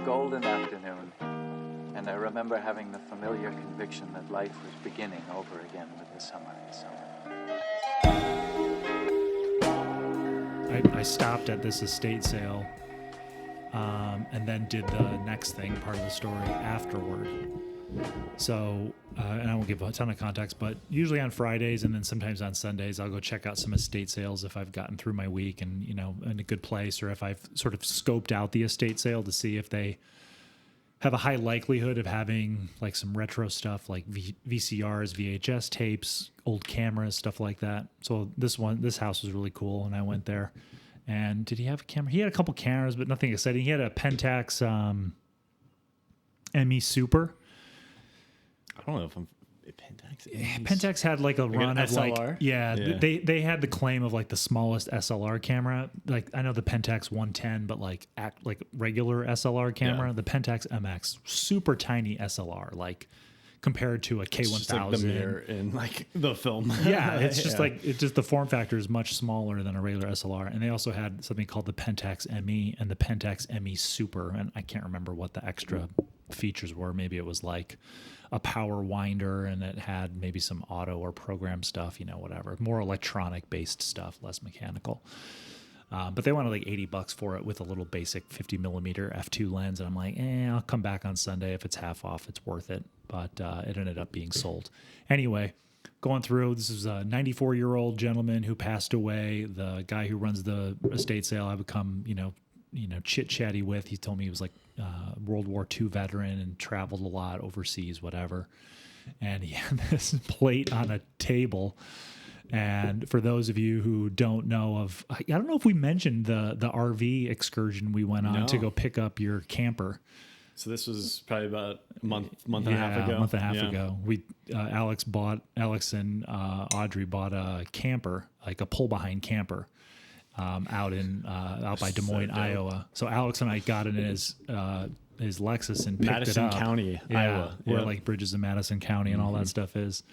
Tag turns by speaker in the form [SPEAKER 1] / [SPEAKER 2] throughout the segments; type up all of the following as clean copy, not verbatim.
[SPEAKER 1] golden afternoon, and I remember having the familiar conviction that life was beginning over again with the summer.
[SPEAKER 2] I stopped at this estate sale and then did the next thing, part of the story, afterward. So, and I won't give a ton of context, but usually on Fridays and then sometimes on Sundays, I'll go check out some estate sales if I've gotten through my week and, you know, in a good place, or if I've sort of scoped out the estate sale to see if they have a high likelihood of having like some retro stuff like VCRs, VHS tapes, old cameras, stuff like that. So this house was really cool, and I went there. And did he have a camera? He had a couple cameras, but nothing exciting. He had a Pentax ME Super.
[SPEAKER 3] I don't know if I'm Pentax.
[SPEAKER 2] Pentax had like a run of
[SPEAKER 3] SLR?
[SPEAKER 2] like, yeah. They had the claim of like the smallest SLR camera. Like I know the Pentax 110, but like regular SLR camera. Yeah. The Pentax MX, super tiny SLR, like compared to a K1000.
[SPEAKER 3] It's just like the mirror in like the film.
[SPEAKER 2] Yeah, it's just the form factor is much smaller than a regular SLR. And they also had something called the Pentax ME and the Pentax ME Super, and I can't remember what the extra features were. Maybe it was like a power winder, and it had maybe some auto or program stuff, you know, whatever. More electronic based stuff, less mechanical. But they wanted like $80 for it with a little basic 50 millimeter f2 lens. And I'm like, I'll come back on Sunday. If it's half off, it's worth it. But it ended up being sold. Anyway, going through, this is a 94-year-old gentleman who passed away. The guy who runs the estate sale I've become, you know, chit-chatty with. He told me he was like World War II veteran and traveled a lot overseas, whatever. And he had this plate on a table. And for those of you who don't know of, I don't know if we mentioned the RV excursion we went on to go pick up your camper.
[SPEAKER 3] So this was probably about a month and a half ago.
[SPEAKER 2] A month and a half ago. We Alex and Audrey bought a camper, like a pull-behind camper, out by Des Moines, Iowa. So Alex and I got in his Lexus and picked
[SPEAKER 3] Madison
[SPEAKER 2] it up.
[SPEAKER 3] County, Iowa,
[SPEAKER 2] where like Bridges in Madison County and all that stuff is.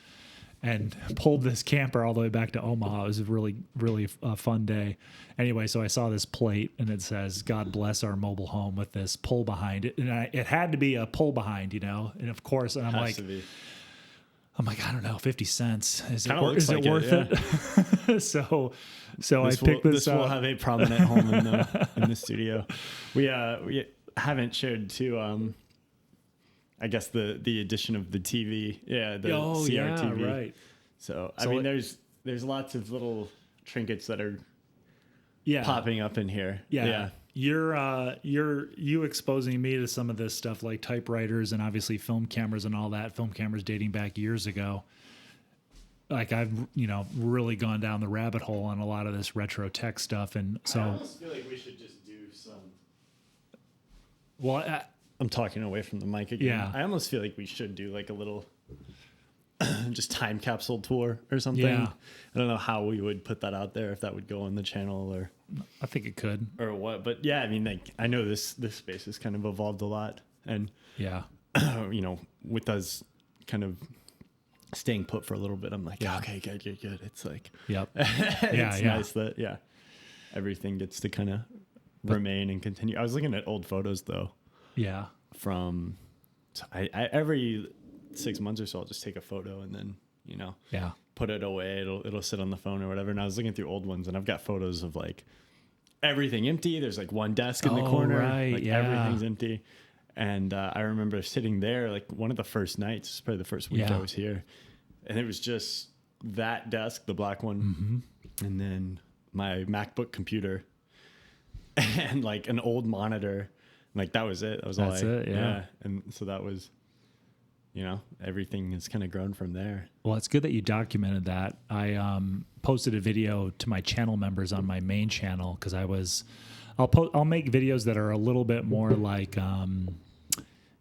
[SPEAKER 2] And pulled this camper all the way back to Omaha. It was a really, really fun day. Anyway, so I saw this plate, and it says, "God bless our mobile home," with this pull behind it. And it had to be a pull behind, you know? And of course, and I'm like, I don't know, 50 cents. Is it worth it? So I picked this up.
[SPEAKER 3] This will have a prominent home in the studio. We haven't shared too, I guess the addition of the TV, the CRTV.
[SPEAKER 2] Yeah, right.
[SPEAKER 3] So I mean, there's lots of little trinkets that are popping up in here.
[SPEAKER 2] Yeah. You exposing me to some of this stuff like typewriters and obviously film cameras and all that. Film cameras dating back years ago. Like I've really gone down the rabbit hole on a lot of this retro tech stuff, and so
[SPEAKER 3] I almost feel like we should just do some.
[SPEAKER 2] Well.
[SPEAKER 3] I'm talking away from the mic again.
[SPEAKER 2] Yeah.
[SPEAKER 3] I almost feel like we should do like a little just time capsule tour or something.
[SPEAKER 2] Yeah.
[SPEAKER 3] I don't know how we would put that out there, if that would go on the channel or
[SPEAKER 2] I think it could.
[SPEAKER 3] Or what. But yeah, I mean, like I know this space has kind of evolved a lot. And with us kind of staying put for a little bit, I'm like, okay, good. It's like it's nice that everything gets to kind of remain and continue. I was looking at old photos though.
[SPEAKER 2] Yeah.
[SPEAKER 3] From I every 6 months or so I'll just take a photo and then put it away. It'll sit on the phone or whatever. And I was looking through old ones and I've got photos of like everything empty. There's like one desk in the corner, everything's empty. And I remember sitting there like one of the first nights, probably the first week I was here, and it was just that desk, the black one, and then my MacBook computer and like an old monitor. Like that was it.
[SPEAKER 2] That's it. Yeah.
[SPEAKER 3] And so that was, everything has kind of grown from there.
[SPEAKER 2] Well, it's good that you documented that. I posted a video to my channel members on my main channel because I'll make videos that are a little bit more like,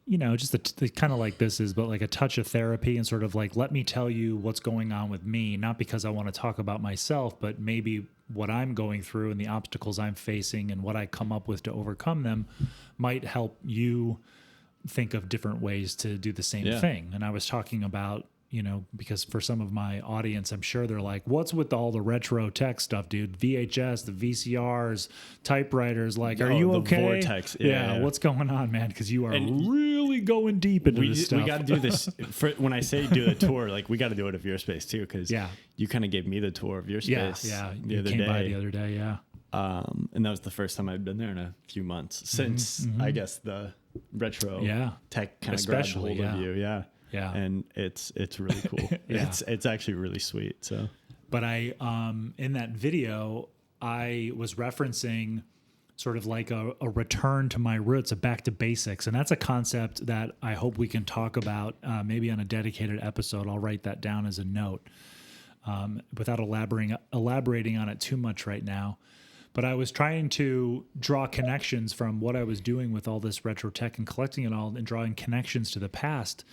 [SPEAKER 2] just kind of like this is, but like a touch of therapy and sort of like, let me tell you what's going on with me, not because I want to talk about myself, but maybe what I'm going through and the obstacles I'm facing and what I come up with to overcome them might help you think of different ways to do the same thing. And I was talking about, because for some of my audience, I'm sure they're like, what's with all the retro tech stuff, dude? VHS, the VCRs, typewriters, like, are you okay?
[SPEAKER 3] Vortex. Yeah.
[SPEAKER 2] What's going on, man? Because you are really going deep into this stuff.
[SPEAKER 3] We got to do this. When I say do the tour, like, we got to do it of your space too, because you kind of gave me the tour of your space.
[SPEAKER 2] You came by the other day,
[SPEAKER 3] and that was the first time I'd been there in a few months since I guess the retro tech kind of grabbed hold of you. Yeah. And it's really cool. It's actually really sweet. So,
[SPEAKER 2] but I in that video I was referencing sort of like a return to my roots, a back to basics, and that's a concept that I hope we can talk about maybe on a dedicated episode. I'll write that down as a note without elaborating on it too much right now. But I was trying to draw connections from what I was doing with all this retro tech and collecting it all and drawing connections to the past.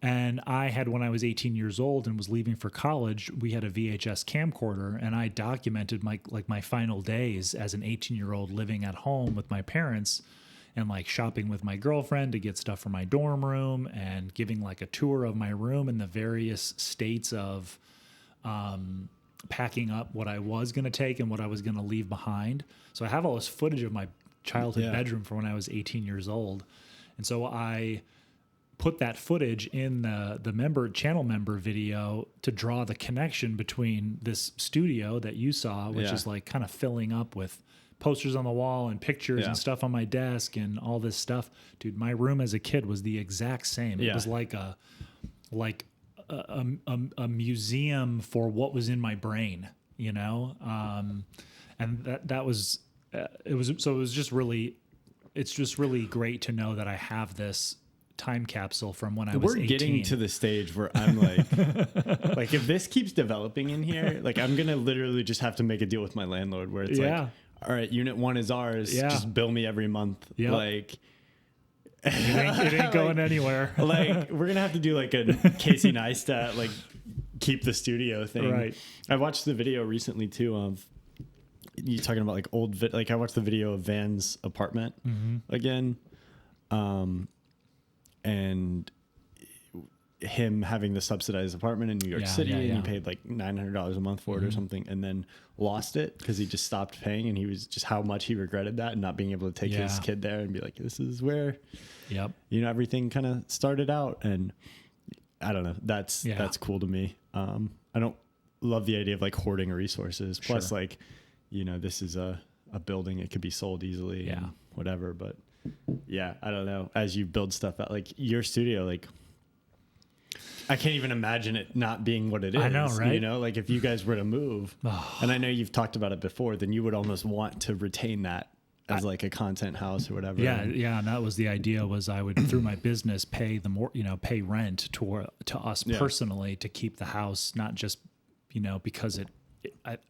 [SPEAKER 2] And I had, when I was 18 years old and was leaving for college, we had a VHS camcorder, and I documented my final days as an 18-year-old living at home with my parents and like shopping with my girlfriend to get stuff for my dorm room and giving like a tour of my room and the various states of packing up what I was going to take and what I was going to leave behind. So I have all this footage of my childhood bedroom from when I was 18 years old. And so I put that footage in the channel member video to draw the connection between this studio that you saw, which is like kind of filling up with posters on the wall and pictures and stuff on my desk and all this stuff. Dude, my room as a kid was the exact same. It was like a museum for what was in my brain, and that was it's just really great to know that I have this time capsule from when I was 18.
[SPEAKER 3] We're getting to the stage where I'm like, if this keeps developing in here, like I'm going to literally just have to make a deal with my landlord where it's like, all right, unit 1 is ours. Just bill me every month.
[SPEAKER 2] Yep.
[SPEAKER 3] Like,
[SPEAKER 2] it ain't going anywhere.
[SPEAKER 3] Like, we're going to have to do like a Casey Neistat, like keep the studio thing.
[SPEAKER 2] Right.
[SPEAKER 3] I watched the video recently too of you talking about like like I watched the video of Van's apartment again. And him having the subsidized apartment in New York City, and he paid like $900 a month for it or something, and then lost it because he just stopped paying, and he was just how much he regretted that and not being able to take his kid there and be like, this is where, everything kind of started out. And I don't know, that's cool to me. I don't love the idea of like hoarding resources. Plus, like, this is a building; it could be sold easily, and whatever, but. Yeah, I don't know. As you build stuff out, like your studio, like I can't even imagine it not being what it is.
[SPEAKER 2] I know, right?
[SPEAKER 3] Like if you guys were to move, and I know you've talked about it before, then you would almost want to retain that as like a content house or whatever.
[SPEAKER 2] Yeah, and that was the idea. Was I would through my business pay pay rent to us personally to keep the house, not just because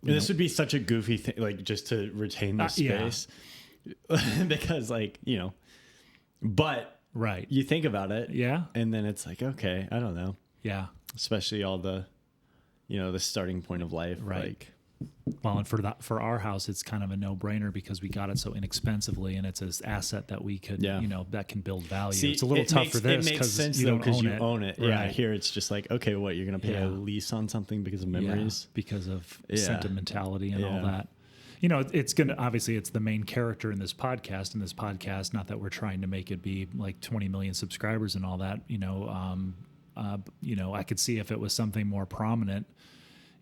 [SPEAKER 3] this would be such a goofy thing, like just to retain the space. Because like but you think about it and then it's like, okay, I don't know, especially all the the starting point of life, like,
[SPEAKER 2] well, and for our house it's kind of a no-brainer because we got it so inexpensively and it's an asset that we could that can build value.
[SPEAKER 3] See,
[SPEAKER 2] it's a little tough for this
[SPEAKER 3] because you don't own it. Here it's just like, okay, what, you're gonna pay a lease on something because of memories,
[SPEAKER 2] because of sentimentality and all that. It's it's the main character in this podcast, not that we're trying to make it be like 20 million subscribers and all that, I could see if it was something more prominent,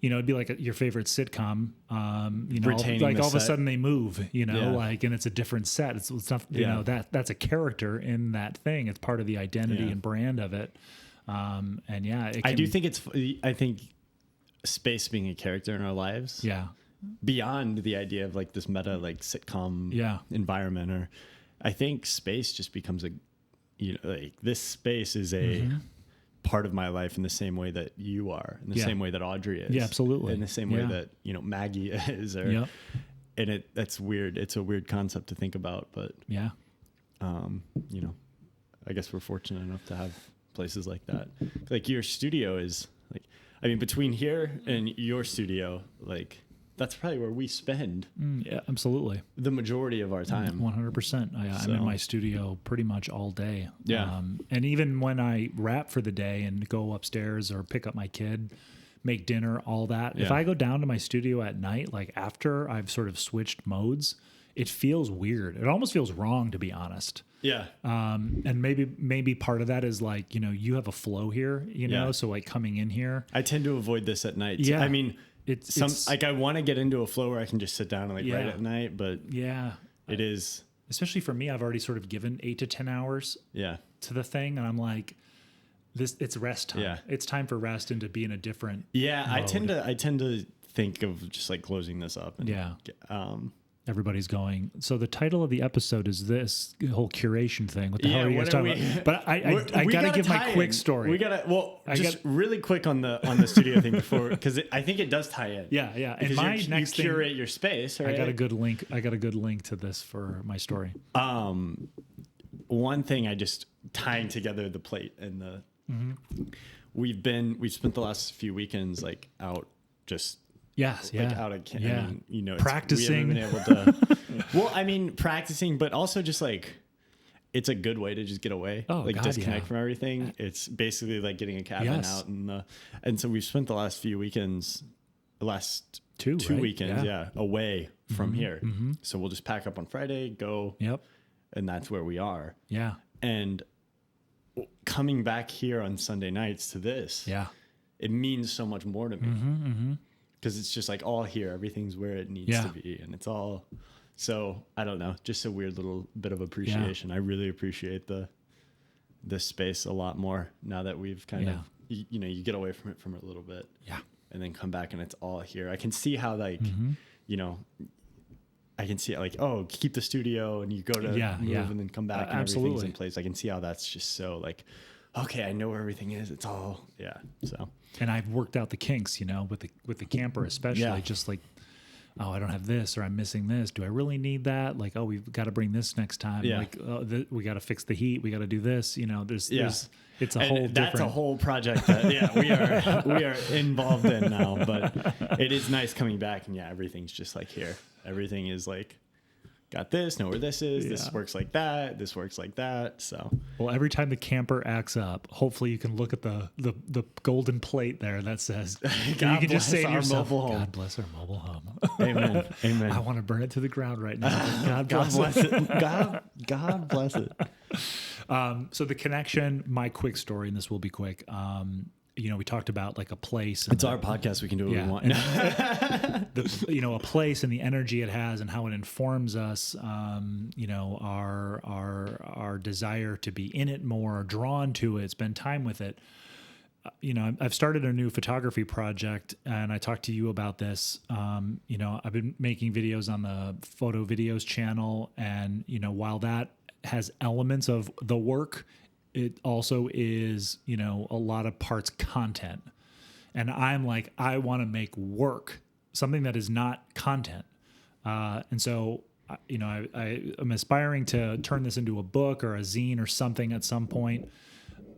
[SPEAKER 2] it'd be like your favorite sitcom, like all of a sudden they move, like, and it's a different set. It's not, that's a character in that thing. It's part of the identity and brand of it.
[SPEAKER 3] I think space being a character in our lives. Yeah. Beyond the idea of like this meta like sitcom environment, or I think space just becomes like this space is a part of my life in the same way that you are, in the same way that Audrey is,
[SPEAKER 2] absolutely,
[SPEAKER 3] in the same way that Maggie is, or and that's weird. It's a weird concept to think about, but I guess we're fortunate enough to have places like that. Like your studio is like, I mean, between here and your studio, like that's probably where we spend
[SPEAKER 2] Yeah, absolutely.
[SPEAKER 3] the majority of our time.
[SPEAKER 2] 100%. I'm in my studio pretty much all day.
[SPEAKER 3] Yeah.
[SPEAKER 2] And even when I wrap for the day and go upstairs or pick up my kid, make dinner, all that. If I go down to my studio at night, like after I've sort of switched modes, it feels weird. It almost feels wrong, to be honest.
[SPEAKER 3] Yeah.
[SPEAKER 2] And maybe part of that is like, you have a flow here, so like coming in here.
[SPEAKER 3] I tend to avoid this at night.
[SPEAKER 2] Yeah.
[SPEAKER 3] I mean,
[SPEAKER 2] it's
[SPEAKER 3] like I want to get into a flow where I can just sit down and like write at night, but it is.
[SPEAKER 2] Especially for me, I've already sort of given 8 to 10 hours to the thing. And I'm like, it's rest time. Yeah. It's time for rest and to be in a different mode.
[SPEAKER 3] I tend to think of just like closing this up. And,
[SPEAKER 2] everybody's going. So the title of the episode is this whole curation thing. What the hell are you guys talking about? But I gotta give my quick story.
[SPEAKER 3] We gotta really quick on the studio thing before, because I think it does tie in.
[SPEAKER 2] Yeah.
[SPEAKER 3] And you curate your space. Right?
[SPEAKER 2] I got a good link to this for my story.
[SPEAKER 3] One thing tying together the plate and the we've spent the last few weekends like out just.
[SPEAKER 2] Yes,
[SPEAKER 3] like out of camp,
[SPEAKER 2] practicing.
[SPEAKER 3] We haven't been able to, practicing, but also just like, it's a good way to just get away, disconnect from everything. It's basically like getting a cabin out and so we've spent the last few weekends, two weekends, away from here. So we'll just pack up on Friday, go, and that's where we are.
[SPEAKER 2] Yeah,
[SPEAKER 3] and coming back here on Sunday nights to this, it means so much more to me. Because it's just like all here, everything's where it needs to be, and it's all. So I don't know, just a weird little bit of appreciation. I really appreciate this space a lot more now that we've kind of you get away from it a little bit, and then come back and it's all here. I can see how like I can see it like, oh, keep the studio and you go to move and then come back and everything's in place. I can see how that's just so like, okay, I know where everything is. It's all so.
[SPEAKER 2] And I've worked out the kinks, with the camper especially, just like, oh, I don't have this or I'm missing this. Do I really need that? Like, oh, we've got to bring this next time.
[SPEAKER 3] Yeah.
[SPEAKER 2] Like, we got to fix the heat. We got to do this. There's it's a whole different.
[SPEAKER 3] That's a whole project that we are involved in now. But it is nice coming back and everything's just like here. Everything is like, got this, know where this is, this works like that, this works like that. So
[SPEAKER 2] well, every time the camper acts up, hopefully you can look at the golden plate there that says
[SPEAKER 3] God
[SPEAKER 2] you can just say to yourself,
[SPEAKER 3] mobile home.
[SPEAKER 2] God bless our mobile home.
[SPEAKER 3] Amen. Amen.
[SPEAKER 2] I want to burn it to the ground right now.
[SPEAKER 3] God bless it. God bless it.
[SPEAKER 2] So the connection, my quick story, and this will be quick. We talked about like a place.
[SPEAKER 3] It's our podcast. We can do what we want.
[SPEAKER 2] A place and the energy it has and how it informs us, our desire to be in it more, drawn to it, spend time with it. I've started a new photography project and I talked to you about this. I've been making videos on the Photo Videos channel and, while that has elements of the work, it also is, a lot of parts content. And I'm like, I want to make work, something that is not content. And so, I am aspiring to turn this into a book or a zine or something at some point.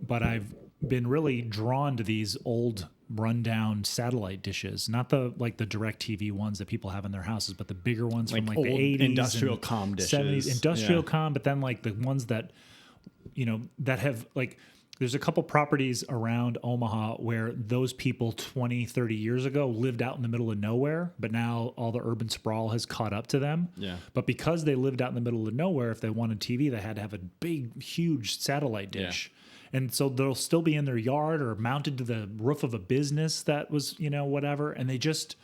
[SPEAKER 2] But I've been really drawn to these old rundown satellite dishes, not the DirecTV ones that people have in their houses, but the bigger ones from like the 80s,
[SPEAKER 3] industrial comm dishes,
[SPEAKER 2] 70s, industrial comm, but then like the ones that, that have like, there's a couple properties around Omaha where those people 20, 30 years ago lived out in the middle of nowhere, but now all the urban sprawl has caught up to them.
[SPEAKER 3] Yeah.
[SPEAKER 2] But because they lived out in the middle of nowhere, if they wanted TV, they had to have a big, huge satellite dish. Yeah. And so they'll still be in their yard or mounted to the roof of a business that was, whatever. And there's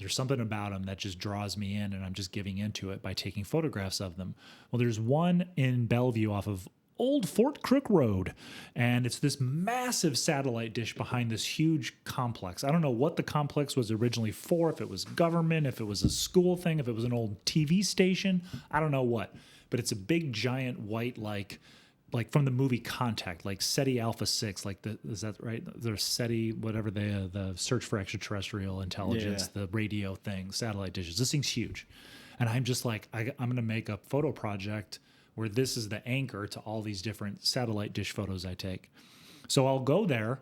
[SPEAKER 2] something about them that just draws me in, and I'm just giving into it by taking photographs of them. Well, there's one in Bellevue off of Old Fort Crook Road, and it's this massive satellite dish behind this huge complex. I don't know what the complex was originally for, if it was government, if it was a school thing, if it was an old TV station, I don't know what, but it's a big giant white, like from the movie Contact, like SETI Alpha 6, is that right? There's SETI, whatever the search for extraterrestrial intelligence, the radio thing, satellite dishes. This thing's huge. And I'm just like, I'm going to make a photo project where this is the anchor to all these different satellite dish photos I take. So I'll go there,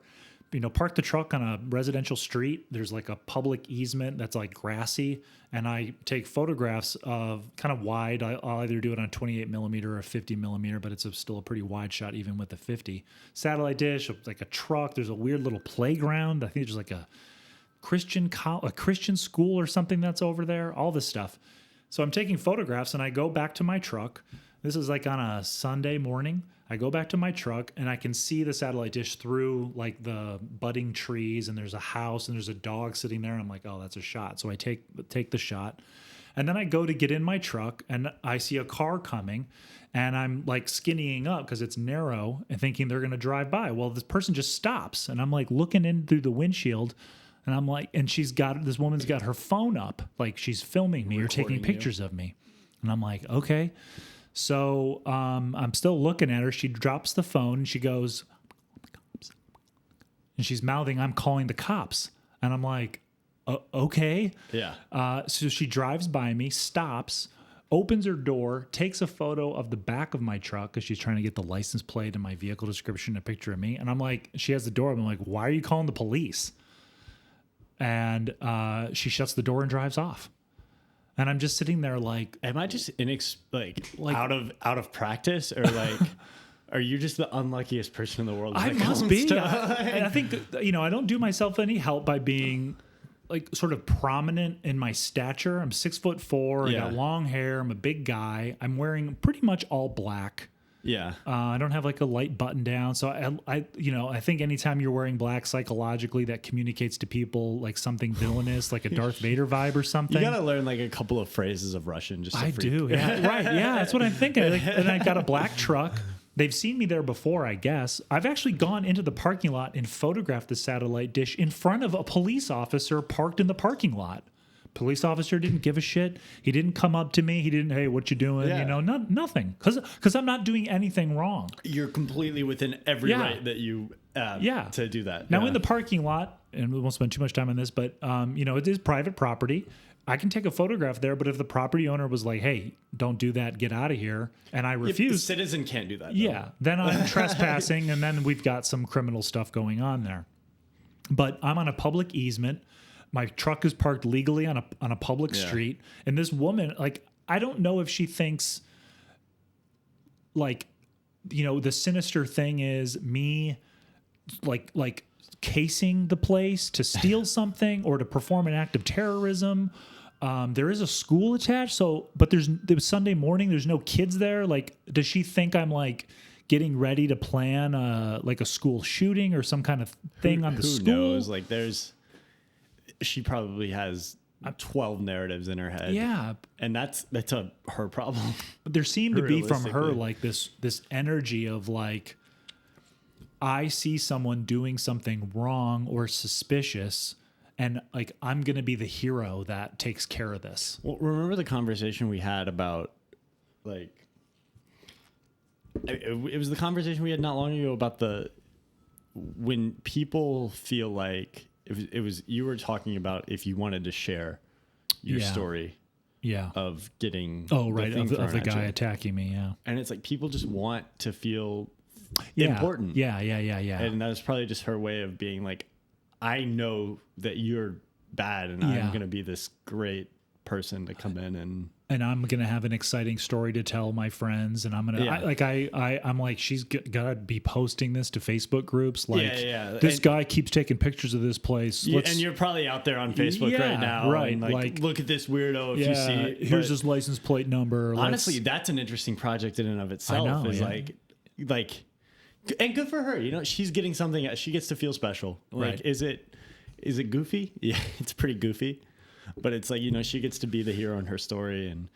[SPEAKER 2] park the truck on a residential street. There's like a public easement that's like grassy, and I take photographs of kind of wide. I'll either do it on 28 millimeter or 50 millimeter, but it's still a pretty wide shot even with the 50. Satellite dish, like a truck. There's a weird little playground. I think there's like a Christian school or something that's over there. All this stuff. So I'm taking photographs, and I go back to my truck. This is like on a Sunday morning. I go back to my truck, and I can see the satellite dish through like the budding trees, and there's a house, and there's a dog sitting there. And I'm like, oh, that's a shot. So I take the shot, and then I go to get in my truck, and I see a car coming, and I'm like skinnying up because it's narrow and thinking they're going to drive by. Well, this person just stops, and I'm like looking in through the windshield, and I'm like, and this woman's got her phone up, like she's filming me or taking pictures of me. And I'm like, okay. So I'm still looking at her. She drops the phone and she goes, and she's mouthing, I'm calling the cops. And I'm like, okay.
[SPEAKER 3] Yeah.
[SPEAKER 2] So she drives by me, stops, opens her door, takes a photo of the back of my truck because she's trying to get the license plate and my vehicle description, a picture of me. And I'm like, she has the door. I'm like, why are you calling the police? And she shuts the door and drives off. And I'm just sitting there like,
[SPEAKER 3] am I just out of practice, or like, are you just the unluckiest person in the world?
[SPEAKER 2] I must be. I think I don't do myself any help by being like sort of prominent in my stature. I'm 6'4". I got long hair. I'm a big guy. I'm wearing pretty much all black.
[SPEAKER 3] Yeah.
[SPEAKER 2] I don't have like a light button down. So I think anytime you're wearing black, psychologically that communicates to people like something villainous, like a Darth Vader vibe or something.
[SPEAKER 3] You got to learn like a couple of phrases of Russian.
[SPEAKER 2] I do. Yeah. Right. Yeah. That's what I'm thinking. And I got a black truck. They've seen me there before, I guess. I've actually gone into the parking lot and photographed the satellite dish in front of a police officer parked in the parking lot. Police officer didn't give a shit. He didn't come up to me. He didn't, hey, what you doing?
[SPEAKER 3] Yeah.
[SPEAKER 2] Nothing. Because I'm not doing anything wrong.
[SPEAKER 3] You're completely within every right that you have to do that.
[SPEAKER 2] Now in the parking lot, and we won't spend too much time on this, but it is private property. I can take a photograph there, but if the property owner was like, hey, don't do that, get out of here, and I refuse.
[SPEAKER 3] The citizen can't do that. Though.
[SPEAKER 2] Yeah, then I'm trespassing, and then we've got some criminal stuff going on there. But I'm on a public easement. My truck is parked legally on a public street, and this woman, like, I don't know if she thinks, like, the sinister thing is me, like casing the place to steal something or to perform an act of terrorism. There is a school attached, but it was Sunday morning. There's no kids there. Like, does she think I'm like getting ready to plan like a school shooting or some kind of thing on the school?
[SPEAKER 3] Who knows? Like, she probably has 12 narratives in her head.
[SPEAKER 2] Yeah.
[SPEAKER 3] And that's her problem.
[SPEAKER 2] But there seemed to be from her like this energy of like, I see someone doing something wrong or suspicious, and like I'm going to be the hero that takes care of this.
[SPEAKER 3] Well, remember the conversation we had about like it was the conversation we had not long ago about when people feel like it was you were talking about if you wanted to share your story of getting
[SPEAKER 2] of the guy attacking me,
[SPEAKER 3] and it's like people just want to feel important.
[SPEAKER 2] Yeah.
[SPEAKER 3] And that's probably just her way of being like, I know that you're bad, and I'm going to be this great person to come in and
[SPEAKER 2] I'm going to have an exciting story to tell my friends, and I'm going to I'm like she's got to be posting this to Facebook groups like this guy keeps taking pictures of this place.
[SPEAKER 3] And you're probably out there on Facebook right now, right? And like look at this weirdo. If you see it,
[SPEAKER 2] here's his license plate number.
[SPEAKER 3] Honestly, that's an interesting project in and of itself. I know, like. And good for her, she's getting something. She gets to feel special. Like, is it goofy? Yeah, it's pretty goofy, but it's like she gets to be the hero in her story. And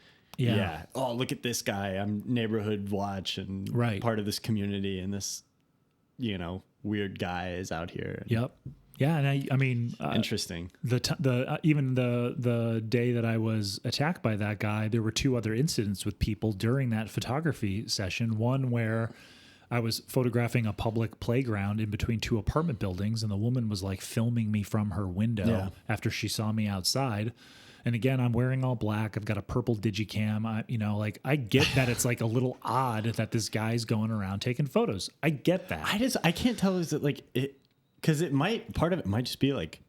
[SPEAKER 3] oh, look at this guy. I'm neighborhood watch and part of this community, and this weird guy is out here.
[SPEAKER 2] Yep. Yeah, and I mean,
[SPEAKER 3] interesting.
[SPEAKER 2] Even the day that I was attacked by that guy, there were 2 other incidents with people during that photography session. One where I was photographing a public playground in between 2 apartment buildings, and the woman was like filming me from her window after she saw me outside. And again, I'm wearing all black. I've got a purple digicam. I get that it's like a little odd that this guy's going around taking photos. I get that.
[SPEAKER 3] I can't tell. Is it like it? because part of it might just be like,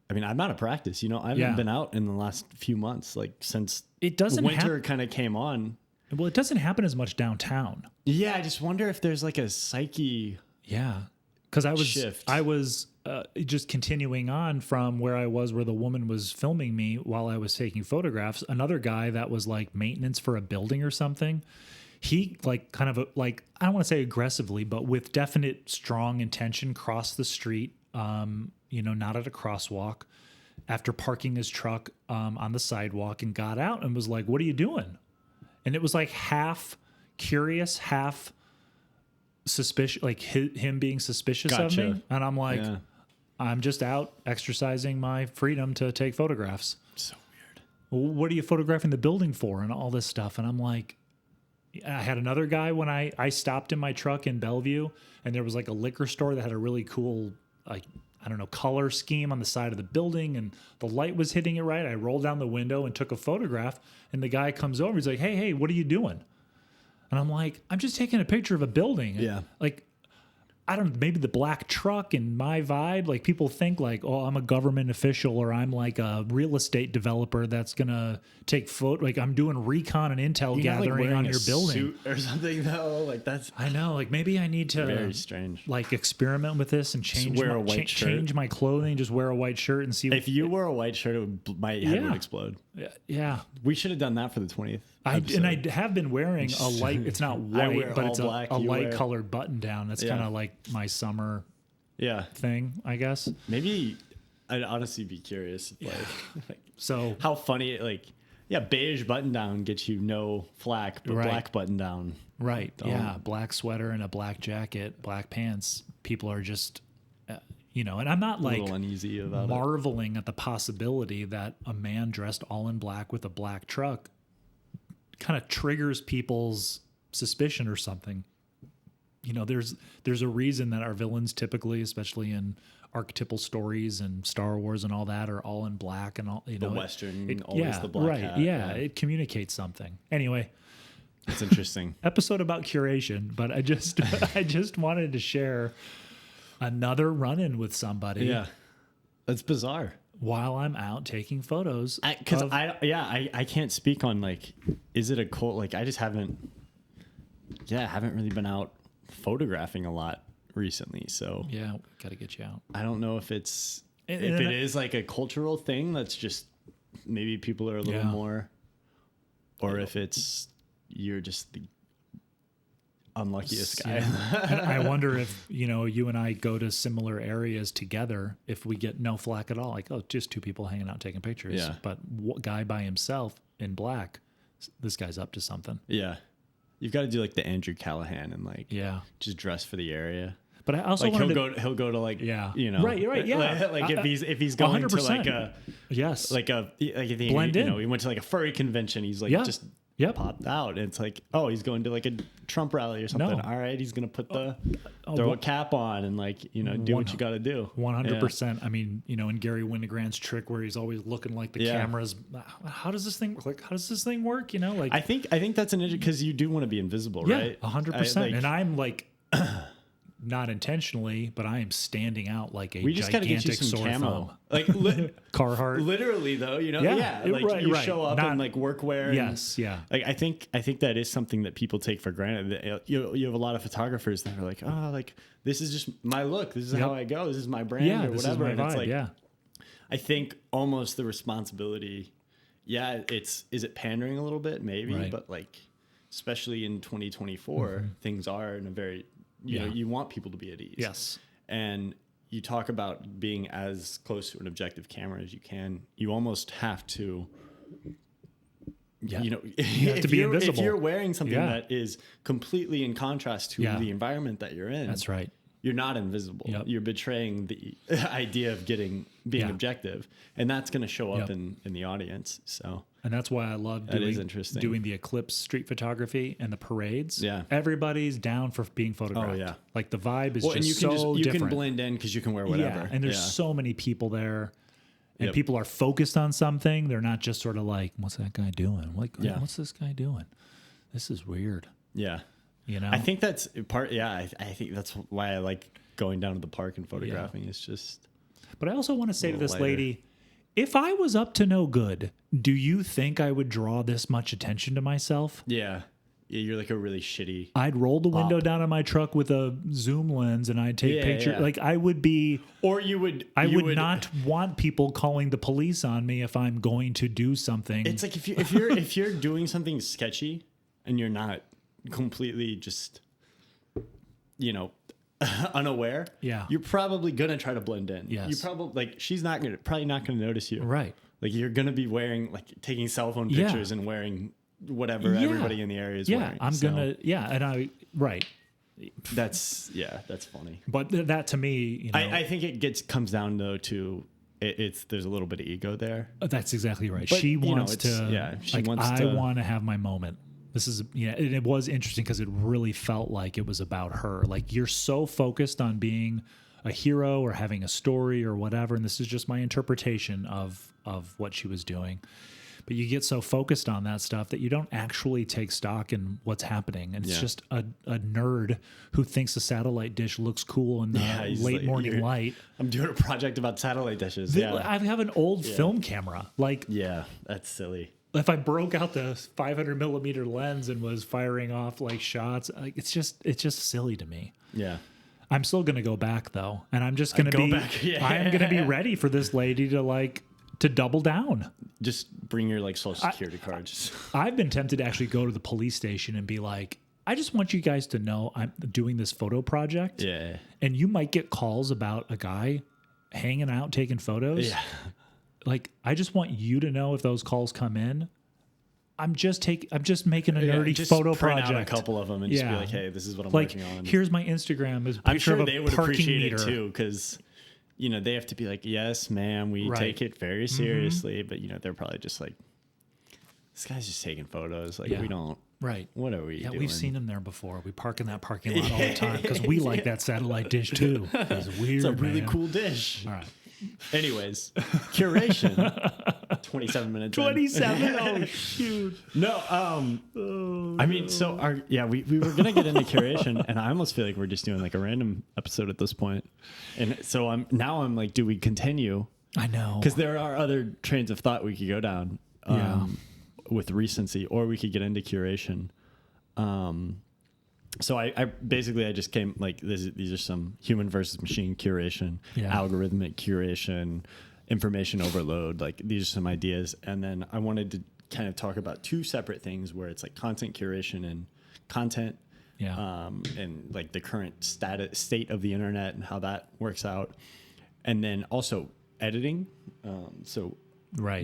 [SPEAKER 3] I mean, I'm out of practice. I haven't been out in the last few months, like since winter kind of came on.
[SPEAKER 2] Well, it doesn't happen as much downtown.
[SPEAKER 3] Yeah, I just wonder if there's like a psyche.
[SPEAKER 2] Yeah, because
[SPEAKER 3] shift.
[SPEAKER 2] I was just continuing on from where I was, where the woman was filming me while I was taking photographs. Another guy that was like maintenance for a building or something. He like kind of like, I don't want to say aggressively, but with definite strong intention, crossed the street. Not at a crosswalk, after parking his truck on the sidewalk, and got out and was like, "What are you doing?" And it was like half curious, half suspicious, like him being suspicious of me. And I'm like, I'm just out exercising my freedom to take photographs.
[SPEAKER 3] So weird.
[SPEAKER 2] Well, what are you photographing the building for and all this stuff? And I'm like, I had another guy when I stopped in my truck in Bellevue, and there was like a liquor store that had a really cool, like, I don't know, color scheme on the side of the building, and the light was hitting it right. I rolled down the window and took a photograph, and the guy comes over. He's like, hey, what are you doing? And I'm like, I'm just taking a picture of a building.
[SPEAKER 3] Yeah.
[SPEAKER 2] Like, I don't know, maybe the black truck and my vibe, like people think like, oh, I'm a government official, or I'm like a real estate developer that's going to take photo. Like I'm doing recon and intel gathering on your building
[SPEAKER 3] suit or something though. Like that's,
[SPEAKER 2] I know, like maybe I need to
[SPEAKER 3] very strange,
[SPEAKER 2] like experiment with this and change my clothing, just wear a white shirt and see
[SPEAKER 3] if you wore a white shirt, my head would explode.
[SPEAKER 2] Yeah.
[SPEAKER 3] We should have done that for the 20th.
[SPEAKER 2] And I have been wearing a light, it's not white, but it's a light colored button down. That's kind of like my summer thing, I guess.
[SPEAKER 3] Maybe I'd honestly be curious. Like
[SPEAKER 2] so
[SPEAKER 3] how funny, like, beige button down gets you no flack, but black button down.
[SPEAKER 2] Right. Yeah. Black sweater and a black jacket, black pants. People are just, and I'm not like
[SPEAKER 3] a little uneasy about
[SPEAKER 2] marveling at the possibility that a man dressed all in black with a black truck kind of triggers people's suspicion or something. There's a reason that our villains typically, especially in archetypal stories and Star Wars and all that, are all in black and all,
[SPEAKER 3] the Western, always the black hat.
[SPEAKER 2] Yeah, it communicates something. Anyway,
[SPEAKER 3] it's interesting.
[SPEAKER 2] Episode about curation, but I just wanted to share another run-in with somebody.
[SPEAKER 3] Yeah, that's bizarre.
[SPEAKER 2] While I'm out taking photos,
[SPEAKER 3] because I can't speak on like, is it a cult? Like I just haven't really been out photographing a lot recently. So
[SPEAKER 2] got to get you out.
[SPEAKER 3] I don't know if it is like a cultural thing that's just maybe people are a little more, or if it's you're just the unluckiest guy.
[SPEAKER 2] And I wonder if you and I go to similar areas together, if we get no flack at all, like, oh, just two people hanging out taking pictures, but guy by himself in black, this guy's up to something.
[SPEAKER 3] You've got to do like the Andrew Callahan and like just dress for the area.
[SPEAKER 2] But I also
[SPEAKER 3] like he'll go to like
[SPEAKER 2] right
[SPEAKER 3] like if he's going 100%. To like a
[SPEAKER 2] blend in.
[SPEAKER 3] He went to like a furry convention, he's like just popped out, and it's like, oh, he's going to like a Trump rally or something. All right, he's gonna put throw a cap on and like do what you got to do.
[SPEAKER 2] 100%. I mean, in Gary Winogrand's trick where he's always looking like the cameras. How does this thing work? Like, how does this thing work? Like
[SPEAKER 3] I think that's an because you do want to be invisible, right?
[SPEAKER 2] 100%. And I'm like. Not intentionally, but I am standing out like a gigantic sore thumb.
[SPEAKER 3] Like
[SPEAKER 2] Carhartt.
[SPEAKER 3] Literally though, like you show up in like workwear.
[SPEAKER 2] Yes,
[SPEAKER 3] Like I think that is something that people take for granted. You have a lot of photographers that are like, oh, like this is just my look. This is how I go. This is my brand or whatever.
[SPEAKER 2] This is my vibe,
[SPEAKER 3] it's like, I think almost the responsibility. Is it pandering a little bit? Maybe, but like, especially in 2024, things are in a very you want people to be at ease.
[SPEAKER 2] Yes.
[SPEAKER 3] And you talk about being as close to an objective camera as you can. You almost have to,
[SPEAKER 2] you have to be invisible.
[SPEAKER 3] If you're wearing something that is completely in contrast to the environment that you're in.
[SPEAKER 2] That's right.
[SPEAKER 3] You're not invisible. Yep. You're betraying the idea of being objective. And that's going to show up in the audience. So.
[SPEAKER 2] And that's why I love doing the eclipse street photography and the parades.
[SPEAKER 3] Yeah.
[SPEAKER 2] Everybody's down for being photographed.
[SPEAKER 3] Oh, yeah.
[SPEAKER 2] Like the vibe is
[SPEAKER 3] and you
[SPEAKER 2] different.
[SPEAKER 3] can blend in because you can wear whatever.
[SPEAKER 2] Yeah. And there's so many people there. And people are focused on something. They're not just sort of like, what's that guy doing? Like, what's this guy doing? This is weird.
[SPEAKER 3] Yeah. I think that's part. Yeah. I think that's why I like going down to the park and photographing is just.
[SPEAKER 2] But I also want to say to this
[SPEAKER 3] lighter.
[SPEAKER 2] lady, if I was up to no good, do you think I would draw this much attention to myself?
[SPEAKER 3] Yeah. You're like a really shitty.
[SPEAKER 2] I'd roll the window down on my truck with a zoom lens and I'd take pictures.
[SPEAKER 3] Yeah.
[SPEAKER 2] Like I would be,
[SPEAKER 3] Or you would.
[SPEAKER 2] I would not want people calling the police on me if I'm going to do something.
[SPEAKER 3] It's like if you're doing something sketchy and you're not completely just, unaware.
[SPEAKER 2] Yeah.
[SPEAKER 3] You're probably gonna try to blend in.
[SPEAKER 2] Yes.
[SPEAKER 3] You probably she's probably not gonna notice you.
[SPEAKER 2] Right.
[SPEAKER 3] Like you're gonna be wearing taking cell phone pictures and wearing whatever everybody in the area is wearing.
[SPEAKER 2] Right.
[SPEAKER 3] That's funny.
[SPEAKER 2] But that to me,
[SPEAKER 3] I think it comes down though to there's a little bit of ego there.
[SPEAKER 2] That's exactly right.
[SPEAKER 3] But,
[SPEAKER 2] she wants to. I
[SPEAKER 3] to
[SPEAKER 2] want to have my moment. This is and it was interesting because it really felt like it was about her. Like you're so focused on being a hero or having a story or whatever, and this is just my interpretation of what she was doing. But you get so focused on that stuff that you don't actually take stock in what's happening. And it's just a nerd who thinks a satellite dish looks cool in the late morning light.
[SPEAKER 3] I'm doing a project about satellite dishes.
[SPEAKER 2] I have an old film camera.
[SPEAKER 3] That's silly.
[SPEAKER 2] If I broke out the 500 millimeter lens and was firing off shots, it's just silly to me.
[SPEAKER 3] Yeah.
[SPEAKER 2] I'm still going to go back though. And I'm just going to be, I'm going to be ready for this lady to double down.
[SPEAKER 3] Just bring your social security cards.
[SPEAKER 2] I've been tempted to actually go to the police station and be like, I just want you guys to know I'm doing this photo project.
[SPEAKER 3] Yeah.
[SPEAKER 2] And you might get calls about a guy hanging out, taking photos.
[SPEAKER 3] Yeah.
[SPEAKER 2] I just want you to know if those calls come in. I'm just making a nerdy
[SPEAKER 3] just
[SPEAKER 2] photo
[SPEAKER 3] print
[SPEAKER 2] project.
[SPEAKER 3] Out a couple of them and just be like, hey, this is what I'm working on.
[SPEAKER 2] Here's my Instagram. Is
[SPEAKER 3] I'm sure
[SPEAKER 2] of a
[SPEAKER 3] they would
[SPEAKER 2] parking
[SPEAKER 3] appreciate
[SPEAKER 2] meter.
[SPEAKER 3] it too, because they have to be like, yes, ma'am, we take it very seriously. But they're probably just like, this guy's just taking photos. We don't.
[SPEAKER 2] Right.
[SPEAKER 3] What are we doing?
[SPEAKER 2] We've seen him there before. We park in that parking lot all the time because we like that satellite dish too. It's weird.
[SPEAKER 3] It's a really
[SPEAKER 2] man.
[SPEAKER 3] coul dish.
[SPEAKER 2] All right.
[SPEAKER 3] Anyways, curation. 27 minutes.
[SPEAKER 2] 27. Oh shoot.
[SPEAKER 3] No. I mean, so we were gonna get into curation, and I almost feel like we're just doing a random episode at this point. And so I'm like, do we continue?
[SPEAKER 2] I know,
[SPEAKER 3] because there are other trains of thought we could go down. With recency, or we could get into curation. So I basically just came these are some human versus machine curation, algorithmic curation, information overload. These are some ideas, and then I wanted to kind of talk about two separate things where it's content curation and content, and the current state of the internet and how that works out, and then also editing.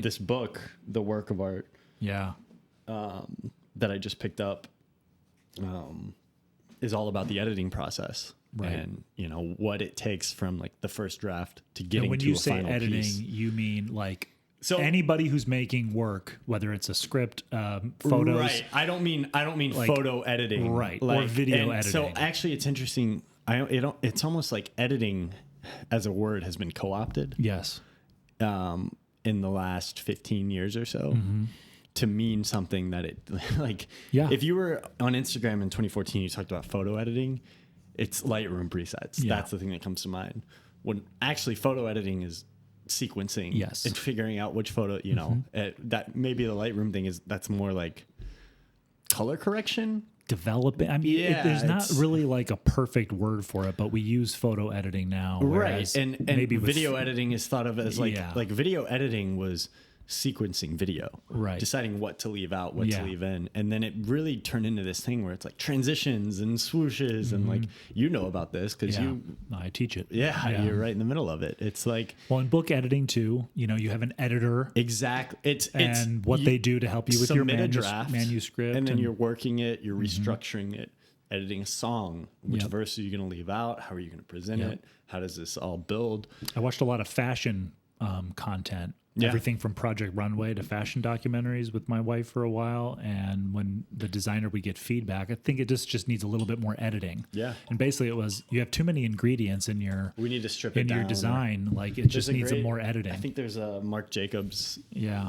[SPEAKER 3] This book, The Work of Art, that I just picked up, is all about the editing process, and what it takes from the first draft to getting to a final piece. When you say editing,
[SPEAKER 2] you mean so anybody who's making work, whether it's a script, photos.
[SPEAKER 3] Right. I don't mean photo editing,
[SPEAKER 2] right? Or video editing.
[SPEAKER 3] So actually, it's interesting. It's almost like editing as a word has been co-opted.
[SPEAKER 2] Yes.
[SPEAKER 3] In the last 15 years or so.
[SPEAKER 2] Mm-hmm.
[SPEAKER 3] To mean something that if you were on Instagram in 2014, you talked about photo editing, it's Lightroom presets. Yeah. That's the thing that comes to mind. When actually photo editing is sequencing and figuring out which photo, that maybe the Lightroom thing that's more like color correction.
[SPEAKER 2] Developing. I mean, there's not really a perfect word for it, but we use photo editing now.
[SPEAKER 3] Right. And maybe video editing is thought of as video editing was sequencing video,
[SPEAKER 2] right?
[SPEAKER 3] Deciding what to leave out, what to leave in, and then it really turned into this thing where it's transitions and swooshes, and about this because
[SPEAKER 2] I teach it.
[SPEAKER 3] You're right in the middle of it. It's
[SPEAKER 2] well, in book editing too, you have an editor,
[SPEAKER 3] exactly. It's
[SPEAKER 2] what they do to help you with your manuscript,
[SPEAKER 3] and then you're working it, you're restructuring it, editing a song. Which verse are you going to leave out? How are you going to present it? How does this all build?
[SPEAKER 2] I watched a lot of fashion content. Everything from Project Runway to fashion documentaries with my wife for a while. And when the designer would get feedback, I think it just needs a little bit more editing.
[SPEAKER 3] Yeah.
[SPEAKER 2] And basically it was, you have too many ingredients in your,
[SPEAKER 3] we need to strip it
[SPEAKER 2] in
[SPEAKER 3] down.
[SPEAKER 2] your design. It just needs more editing.
[SPEAKER 3] I think there's a Marc Jacobs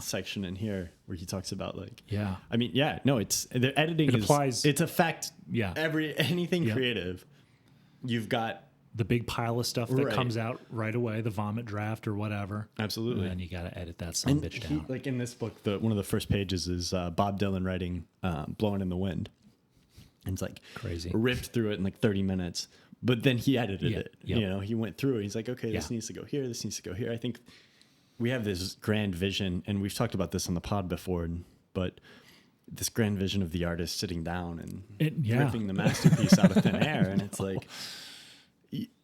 [SPEAKER 3] section in here where he talks about I mean, it's the editing applies. It's a fact.
[SPEAKER 2] Yeah.
[SPEAKER 3] Anything creative, you've got
[SPEAKER 2] the big pile of stuff that comes out right away, the vomit draft or whatever.
[SPEAKER 3] Absolutely.
[SPEAKER 2] And then you got to edit that son bitch down.
[SPEAKER 3] Like in this book, one of the first pages is Bob Dylan writing Blowing in the Wind. And it's like
[SPEAKER 2] crazy.
[SPEAKER 3] Ripped through it in like 30 minutes. But then he edited it.
[SPEAKER 2] Yep.
[SPEAKER 3] You know, he went through it. He's like, okay, this needs to go here. This needs to go here. I think we have this grand vision, and we've talked about this on the pod before, but this grand vision of the artist sitting down and ripping the masterpiece out of thin air. And it's like,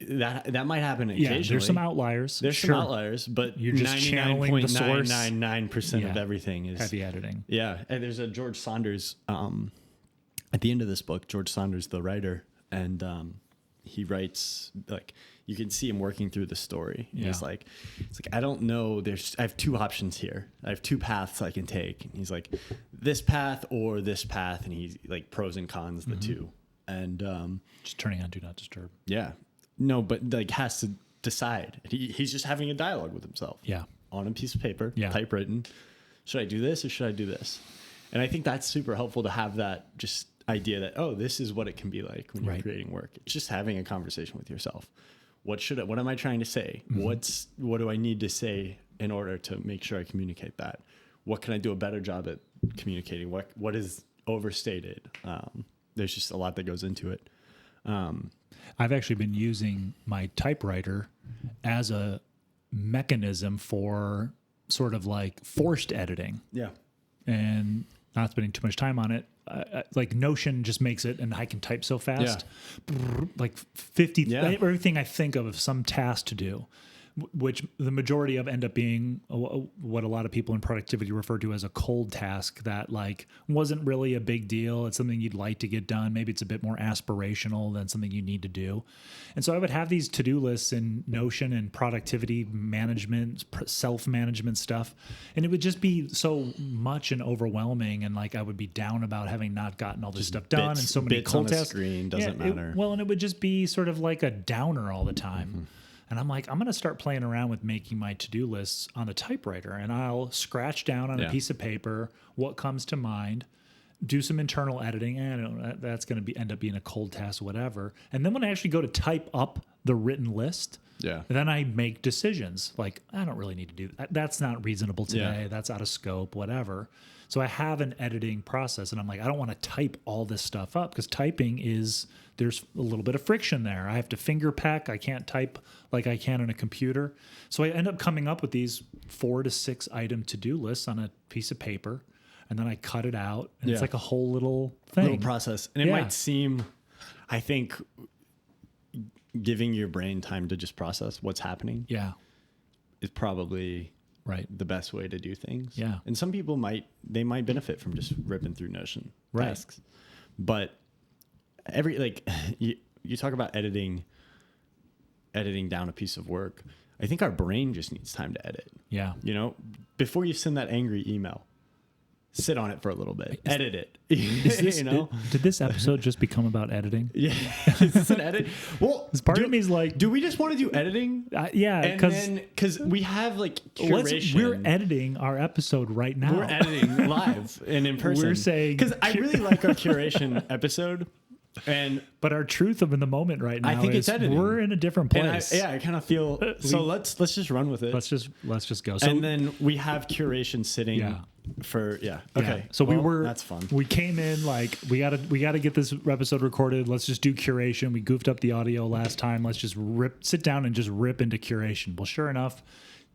[SPEAKER 3] that might happen occasionally.
[SPEAKER 2] Yeah, there's some outliers.
[SPEAKER 3] Some outliers, but
[SPEAKER 2] you're just channeling the source.
[SPEAKER 3] 99.9% of everything is
[SPEAKER 2] heavy editing.
[SPEAKER 3] Yeah. And there's a George Saunders, at the end of this book, George Saunders, the writer, and he writes, like, you can see him working through the story. And he's like, I don't know. I have two options here. I have two paths I can take. And he's like, this path or this path. And he's like pros and cons, the two. And
[SPEAKER 2] just turning on Do Not Disturb.
[SPEAKER 3] Yeah. No, but like has to decide. He's just having a dialogue with himself.
[SPEAKER 2] Yeah.
[SPEAKER 3] On a piece of paper, typewritten. Should I do this or should I do this? And I think that's super helpful to have that just idea that, oh, this is what it can be like when you're creating work. It's just having a conversation with yourself. What am I trying to say? What do I need to say in order to make sure I communicate that? What can I do a better job at communicating? What is overstated? There's just a lot that goes into it.
[SPEAKER 2] I've actually been using my typewriter as a mechanism for sort of like forced editing. Yeah. And not spending too much time on it. Like Notion just makes it, and I can type so fast. Like 50, everything I think of some task to do, which the majority of end up being what a lot of people in productivity refer to as a cold task that like wasn't really a big deal. It's something you'd like to get done. Maybe it's a bit more aspirational than something you need to do. And so I would have these to-do lists in Notion and productivity management, self-management stuff. And it would just be so much and overwhelming. And like, I would be down about having not gotten all this stuff done. And so many cold tasks.
[SPEAKER 3] Screen doesn't matter.
[SPEAKER 2] And it would just be sort of like a downer all the time. And I'm like, I'm going to start playing around with making my to-do lists on the typewriter, and I'll scratch down on a piece of paper what comes to mind, do some internal editing, and that's going to end up being a cold task, whatever. And then when I actually go to type up the written list, then I make decisions. Like, I don't really need to do that. That's not reasonable today. That's out of scope, whatever. So I have an editing process, and I'm like, I don't want to type all this stuff up because typing there's a little bit of friction there. I have to finger peck. I can't type like I can on a computer. So I end up coming up with these 4 to 6 item to-do lists on a piece of paper, and then I cut it out, and it's like a whole little thing.
[SPEAKER 3] Little process. And it might seem, I think, giving your brain time to just process what's happening is probably the best way to do things. Yeah. And some people might benefit from just ripping through Notion tasks. But you talk about editing down a piece of work. I think our brain just needs time to edit. Yeah. You know, before you send that angry email, sit on it for a little bit, edit it.
[SPEAKER 2] Did this episode just become about editing?
[SPEAKER 3] Yeah. Is this an edit? Well,
[SPEAKER 2] part of me is like,
[SPEAKER 3] do we just want to do editing? Because we have like curation.
[SPEAKER 2] We're editing our episode right now.
[SPEAKER 3] We're editing live and in person.
[SPEAKER 2] We're saying,
[SPEAKER 3] because I really like our curation episode.
[SPEAKER 2] But our truth of in the moment right now,
[SPEAKER 3] I think it's editing.
[SPEAKER 2] We're in a different place.
[SPEAKER 3] I kind of feel so. Let's just run with it.
[SPEAKER 2] Let's just go. So,
[SPEAKER 3] and then we have curation sitting for okay.
[SPEAKER 2] So
[SPEAKER 3] that's fun.
[SPEAKER 2] We came in like we gotta get this episode recorded. Let's just do curation. We goofed up the audio last time. Let's just sit down and just rip into curation. Well, sure enough,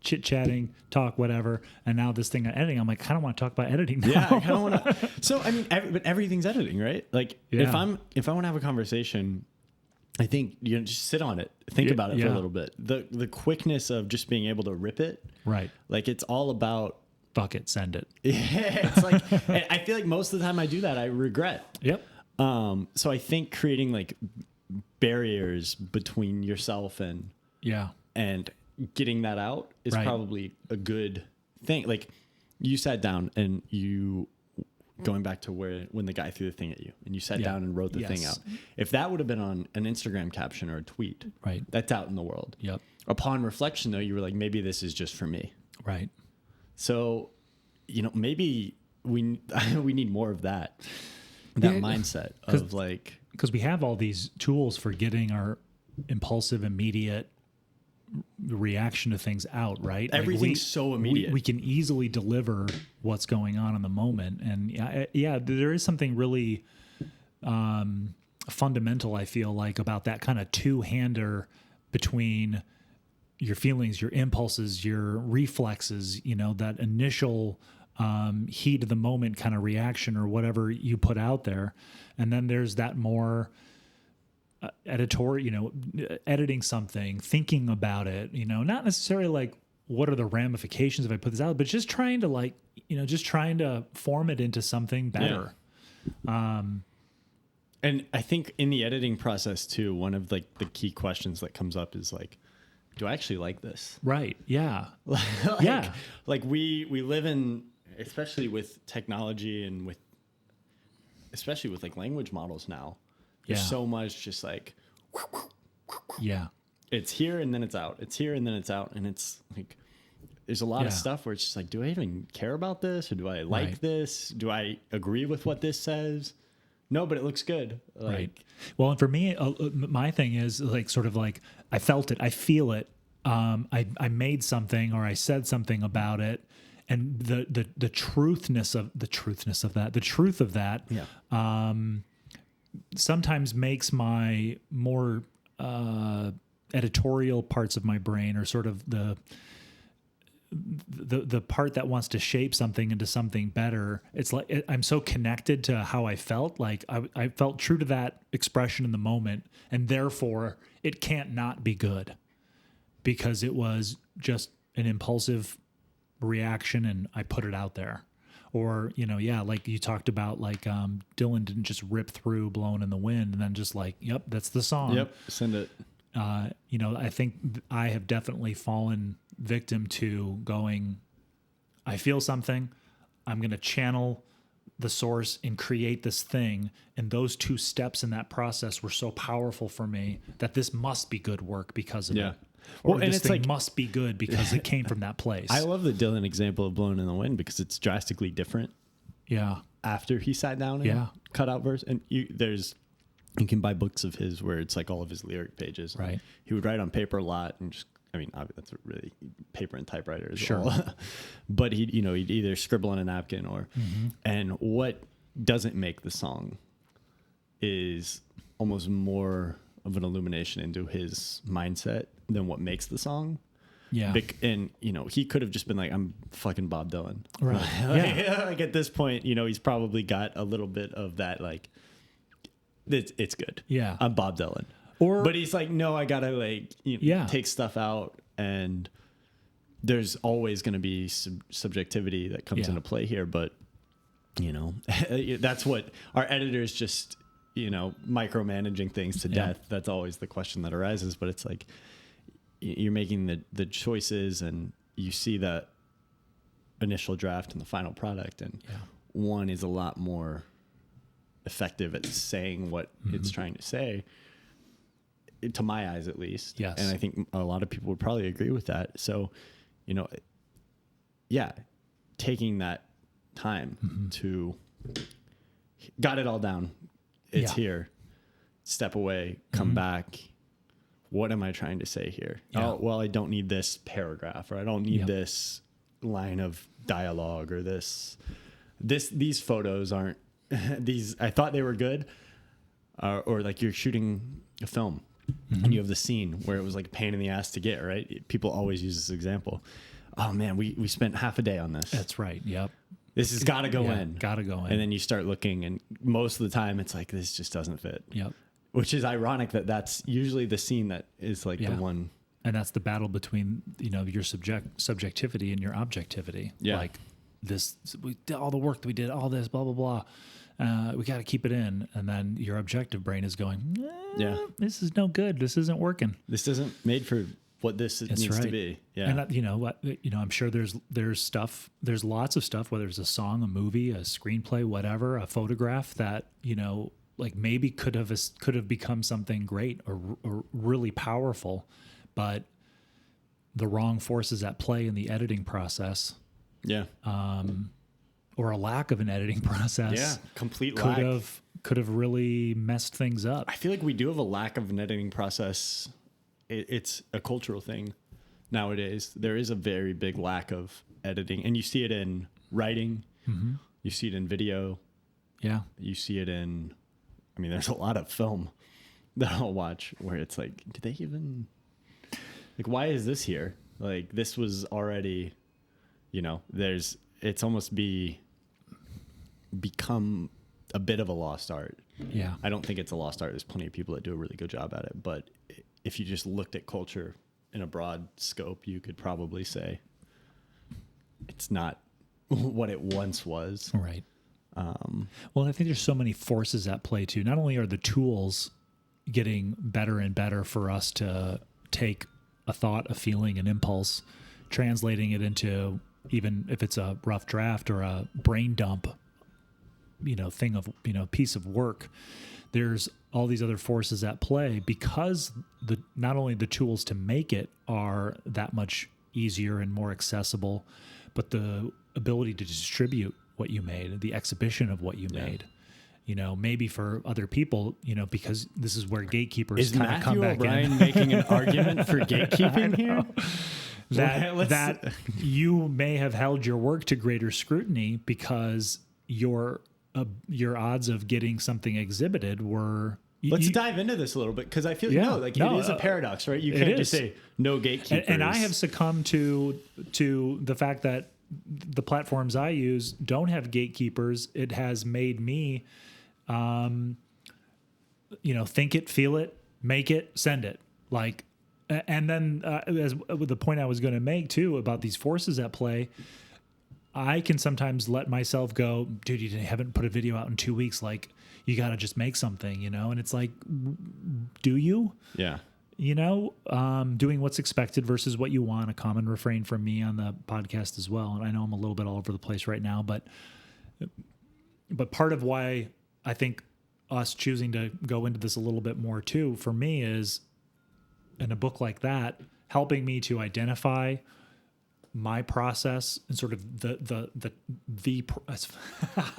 [SPEAKER 2] chit-chatting, talk, whatever, and now this thing on editing, I'm like, I kind of want to talk about editing now.
[SPEAKER 3] Yeah, I kind of want to. So, I mean, but everything's editing, right? Like, if I want to have a conversation, I think just sit on it, think about it for a little bit. The quickness of just being able to rip it,
[SPEAKER 2] right?
[SPEAKER 3] Like, it's all about
[SPEAKER 2] fuck it, send it.
[SPEAKER 3] Yeah, it's like I feel like most of the time I do that, I regret.
[SPEAKER 2] Yep.
[SPEAKER 3] So I think creating like barriers between yourself and getting that out is probably a good thing. Like, you sat down and going back to when the guy threw the thing at you, and you sat down and wrote the thing out. If that would have been on an Instagram caption or a tweet, that's out in the world. Yep. Upon reflection, though, you were like, maybe this is just for me. Right. So, maybe we need more of that mindset of like,
[SPEAKER 2] because we have all these tools for getting our impulsive, immediate reaction to things out, right?
[SPEAKER 3] Everything's so immediate.
[SPEAKER 2] We can easily deliver what's going on in the moment. And there is something really fundamental, I feel like, about that kind of two-hander between your feelings, your impulses, your reflexes, that initial heat of the moment kind of reaction or whatever you put out there. And then there's that more editorial, editing something, thinking about it, not necessarily like what are the ramifications if I put this out, but just trying to form it into something better.
[SPEAKER 3] Yeah. And I think in the editing process too, one of like the key questions that comes up is like, do I actually like this?
[SPEAKER 2] Right. Yeah.
[SPEAKER 3] Yeah. Like we live in, especially with technology and especially with like language models now, there's so much just like, it's here and then it's out. It's here and then it's out. And it's like, there's a lot of stuff where it's just like, do I even care about this? Or do I like this? Do I agree with what this says? No, but it looks good.
[SPEAKER 2] Right. Well, and for me, my thing is like, sort of like, I felt it, I feel it. I made something or I said something about it. And the truth of that, sometimes makes my more editorial parts of my brain, or sort of the part that wants to shape something into something better. It's like I'm so connected to how I felt. Like I felt true to that expression in the moment, and therefore it can't not be good because it was just an impulsive reaction and I put it out there. Or, like you talked about, like Dylan didn't just rip through Blowing in the Wind and then just like, yep, that's the song.
[SPEAKER 3] Yep, send it.
[SPEAKER 2] I think I have definitely fallen victim to going, I feel something, I'm going to channel the source and create this thing. And those two steps in that process were so powerful for me that this must be good work because of it. Or
[SPEAKER 3] well, and
[SPEAKER 2] this
[SPEAKER 3] it's
[SPEAKER 2] thing
[SPEAKER 3] like,
[SPEAKER 2] must be good because it came from that place.
[SPEAKER 3] I love the Dylan example of Blowing in the Wind because it's drastically different.
[SPEAKER 2] Yeah.
[SPEAKER 3] After he sat down and cut out verse. And you can buy books of his where it's like all of his lyric pages.
[SPEAKER 2] Right.
[SPEAKER 3] He would write on paper a lot and just, that's really paper and typewriter as
[SPEAKER 2] sure.
[SPEAKER 3] well. But he'd either scribble on a napkin or, and what doesn't make the song is almost more of an illumination into his mindset than what makes the song.
[SPEAKER 2] Yeah.
[SPEAKER 3] And, he could have just been like, I'm fucking Bob Dylan.
[SPEAKER 2] Right.
[SPEAKER 3] Like at this point, he's probably got a little bit of that, like, it's good.
[SPEAKER 2] Yeah.
[SPEAKER 3] I'm Bob Dylan. But he's like, no, I gotta like, take stuff out, and there's always going to be subjectivity that comes into play here. But, that's what our editors just, micromanaging things to death. That's always the question that arises. But it's like, you're making the choices and you see that initial draft and the final product. And one is a lot more effective at saying what it's trying to say, to my eyes, at least.
[SPEAKER 2] Yes.
[SPEAKER 3] And I think a lot of people would probably agree with that. So, taking that time to got it all down. It's here. Step away, come back. What am I trying to say here?
[SPEAKER 2] Yeah.
[SPEAKER 3] Oh, well, I don't need this paragraph, or I don't need this line of dialogue, or these photos aren't these. I thought they were good. Or like you're shooting a film and you have the scene where it was like a pain in the ass to get, right? People always use this example. Oh man, we spent half a day on this.
[SPEAKER 2] That's right. Yep.
[SPEAKER 3] This has got to go in.
[SPEAKER 2] Got to go in.
[SPEAKER 3] And then you start looking, and most of the time it's like, this just doesn't fit.
[SPEAKER 2] Yep.
[SPEAKER 3] Which is ironic that that's usually the scene that is like the one.
[SPEAKER 2] And that's the battle between, your subjectivity and your objectivity.
[SPEAKER 3] Yeah.
[SPEAKER 2] Like this, we did all the work that we did, all this, blah, blah, blah. We got to keep it in. And then your objective brain is going, this is no good. This isn't working.
[SPEAKER 3] This isn't made for what this needs to be. Yeah.
[SPEAKER 2] And I'm sure there's stuff, there's lots of stuff, whether it's a song, a movie, a screenplay, whatever, a photograph that, like maybe could have become something great or really powerful, but the wrong forces at play in the editing process. Yeah. Or a lack of an editing process.
[SPEAKER 3] Yeah. Complete
[SPEAKER 2] could
[SPEAKER 3] lack.
[SPEAKER 2] have could have really messed things up.
[SPEAKER 3] I feel like we do have a lack of an editing process. It's a cultural thing nowadays. There is a very big lack of editing, and you see it in writing. Mm-hmm. You see it in video.
[SPEAKER 2] Yeah.
[SPEAKER 3] You see it in, I mean, there's a lot of film that I'll watch where it's like, did they even, like, why is this here? Like, this was already, you know, it's almost become a bit of a lost art.
[SPEAKER 2] Yeah.
[SPEAKER 3] I don't think it's a lost art. There's plenty of people that do a really good job at it. But if you just looked at culture in a broad scope, you could probably say it's not what it once was.
[SPEAKER 2] Right. Well, I think there's so many forces at play too. Not only are the tools getting better and better for us to take a thought, a feeling, an impulse, translating it into, even if it's a rough draft or a brain dump, piece of work, there's all these other forces at play because not only the tools to make it are that much easier and more accessible, but the ability to distribute what you made, the exhibition of what you made. Maybe for other people, because this is where gatekeepers kind of come back in. Is Matthew O'Brien
[SPEAKER 3] making an argument for gatekeeping here?
[SPEAKER 2] That you may have held your work to greater scrutiny because your odds of getting something exhibited were...
[SPEAKER 3] Let's dive into this a little bit, because I feel it is a paradox, right? You can't just say no gatekeepers.
[SPEAKER 2] And I have succumbed to the fact that the platforms I use don't have gatekeepers. It has made me, think it, feel it, make it, send it. And then as the point I was going to make too about these forces at play, I can sometimes let myself go, dude, you haven't put a video out in 2 weeks. Like, you got to just make something, and it's like, do you?
[SPEAKER 3] Yeah.
[SPEAKER 2] Doing what's expected versus what you want, a common refrain from me on the podcast as well. And I know I'm a little bit all over the place right now, but part of why I think us choosing to go into this a little bit more too, for me, is in a book like that, helping me to identify my process and sort of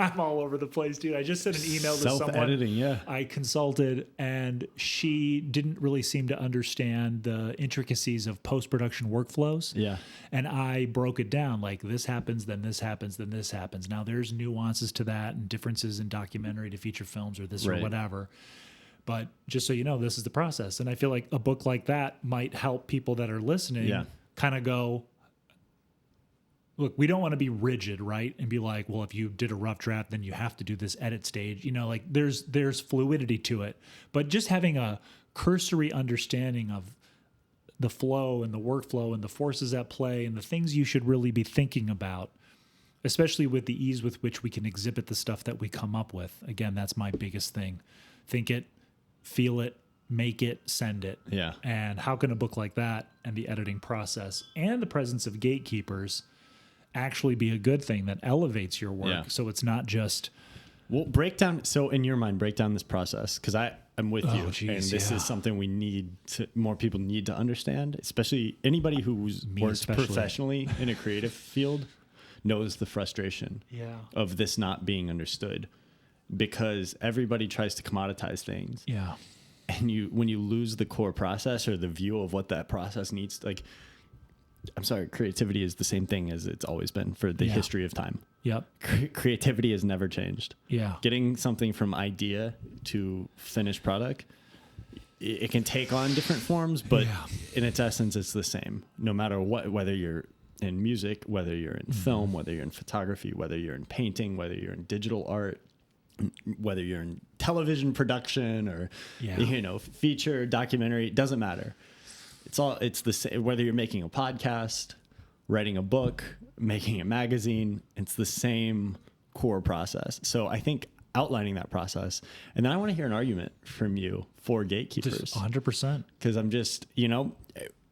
[SPEAKER 2] I'm all over the place, dude. I just sent an email to someone I consulted, and she didn't really seem to understand the intricacies of post-production workflows.
[SPEAKER 3] Yeah.
[SPEAKER 2] And I broke it down, like, this happens, then this happens, then this happens. Now there's nuances to that and differences in documentary to feature films or this or whatever. But just so you know, this is the process. And I feel like a book like that might help people that are listening kind of go, look, we don't want to be rigid, right? And be like, well, if you did a rough draft, then you have to do this edit stage. There's fluidity to it. But just having a cursory understanding of the flow and the workflow and the forces at play and the things you should really be thinking about, especially with the ease with which we can exhibit the stuff that we come up with. Again, that's my biggest thing. Think it, feel it, make it, send it.
[SPEAKER 3] Yeah.
[SPEAKER 2] And how can a book like that and the editing process and the presence of gatekeepers actually be a good thing that elevates your work?
[SPEAKER 3] Yeah.
[SPEAKER 2] So it's not just...
[SPEAKER 3] Well, in your mind, break down this process, because I'm with you. And this is something more people need to understand, especially anybody who's worked professionally in a creative field knows the frustration of this not being understood, because everybody tries to commoditize things.
[SPEAKER 2] Yeah.
[SPEAKER 3] And when you lose the core process or the view of what that process needs, I'm sorry, creativity is the same thing as it's always been for the history of time.
[SPEAKER 2] Yep.
[SPEAKER 3] Creativity has never changed.
[SPEAKER 2] Yeah.
[SPEAKER 3] Getting something from idea to finished product, it can take on different forms, but in its essence, it's the same. No matter what, whether you're in music, whether you're in film, whether you're in photography, whether you're in painting, whether you're in digital art, whether you're in television production or, feature, documentary, it doesn't matter. It's the same, whether you're making a podcast, writing a book, making a magazine, it's the same core process. So I think outlining that process, and then I want to hear an argument from you for gatekeepers.
[SPEAKER 2] Just 100%.
[SPEAKER 3] Because I'm just,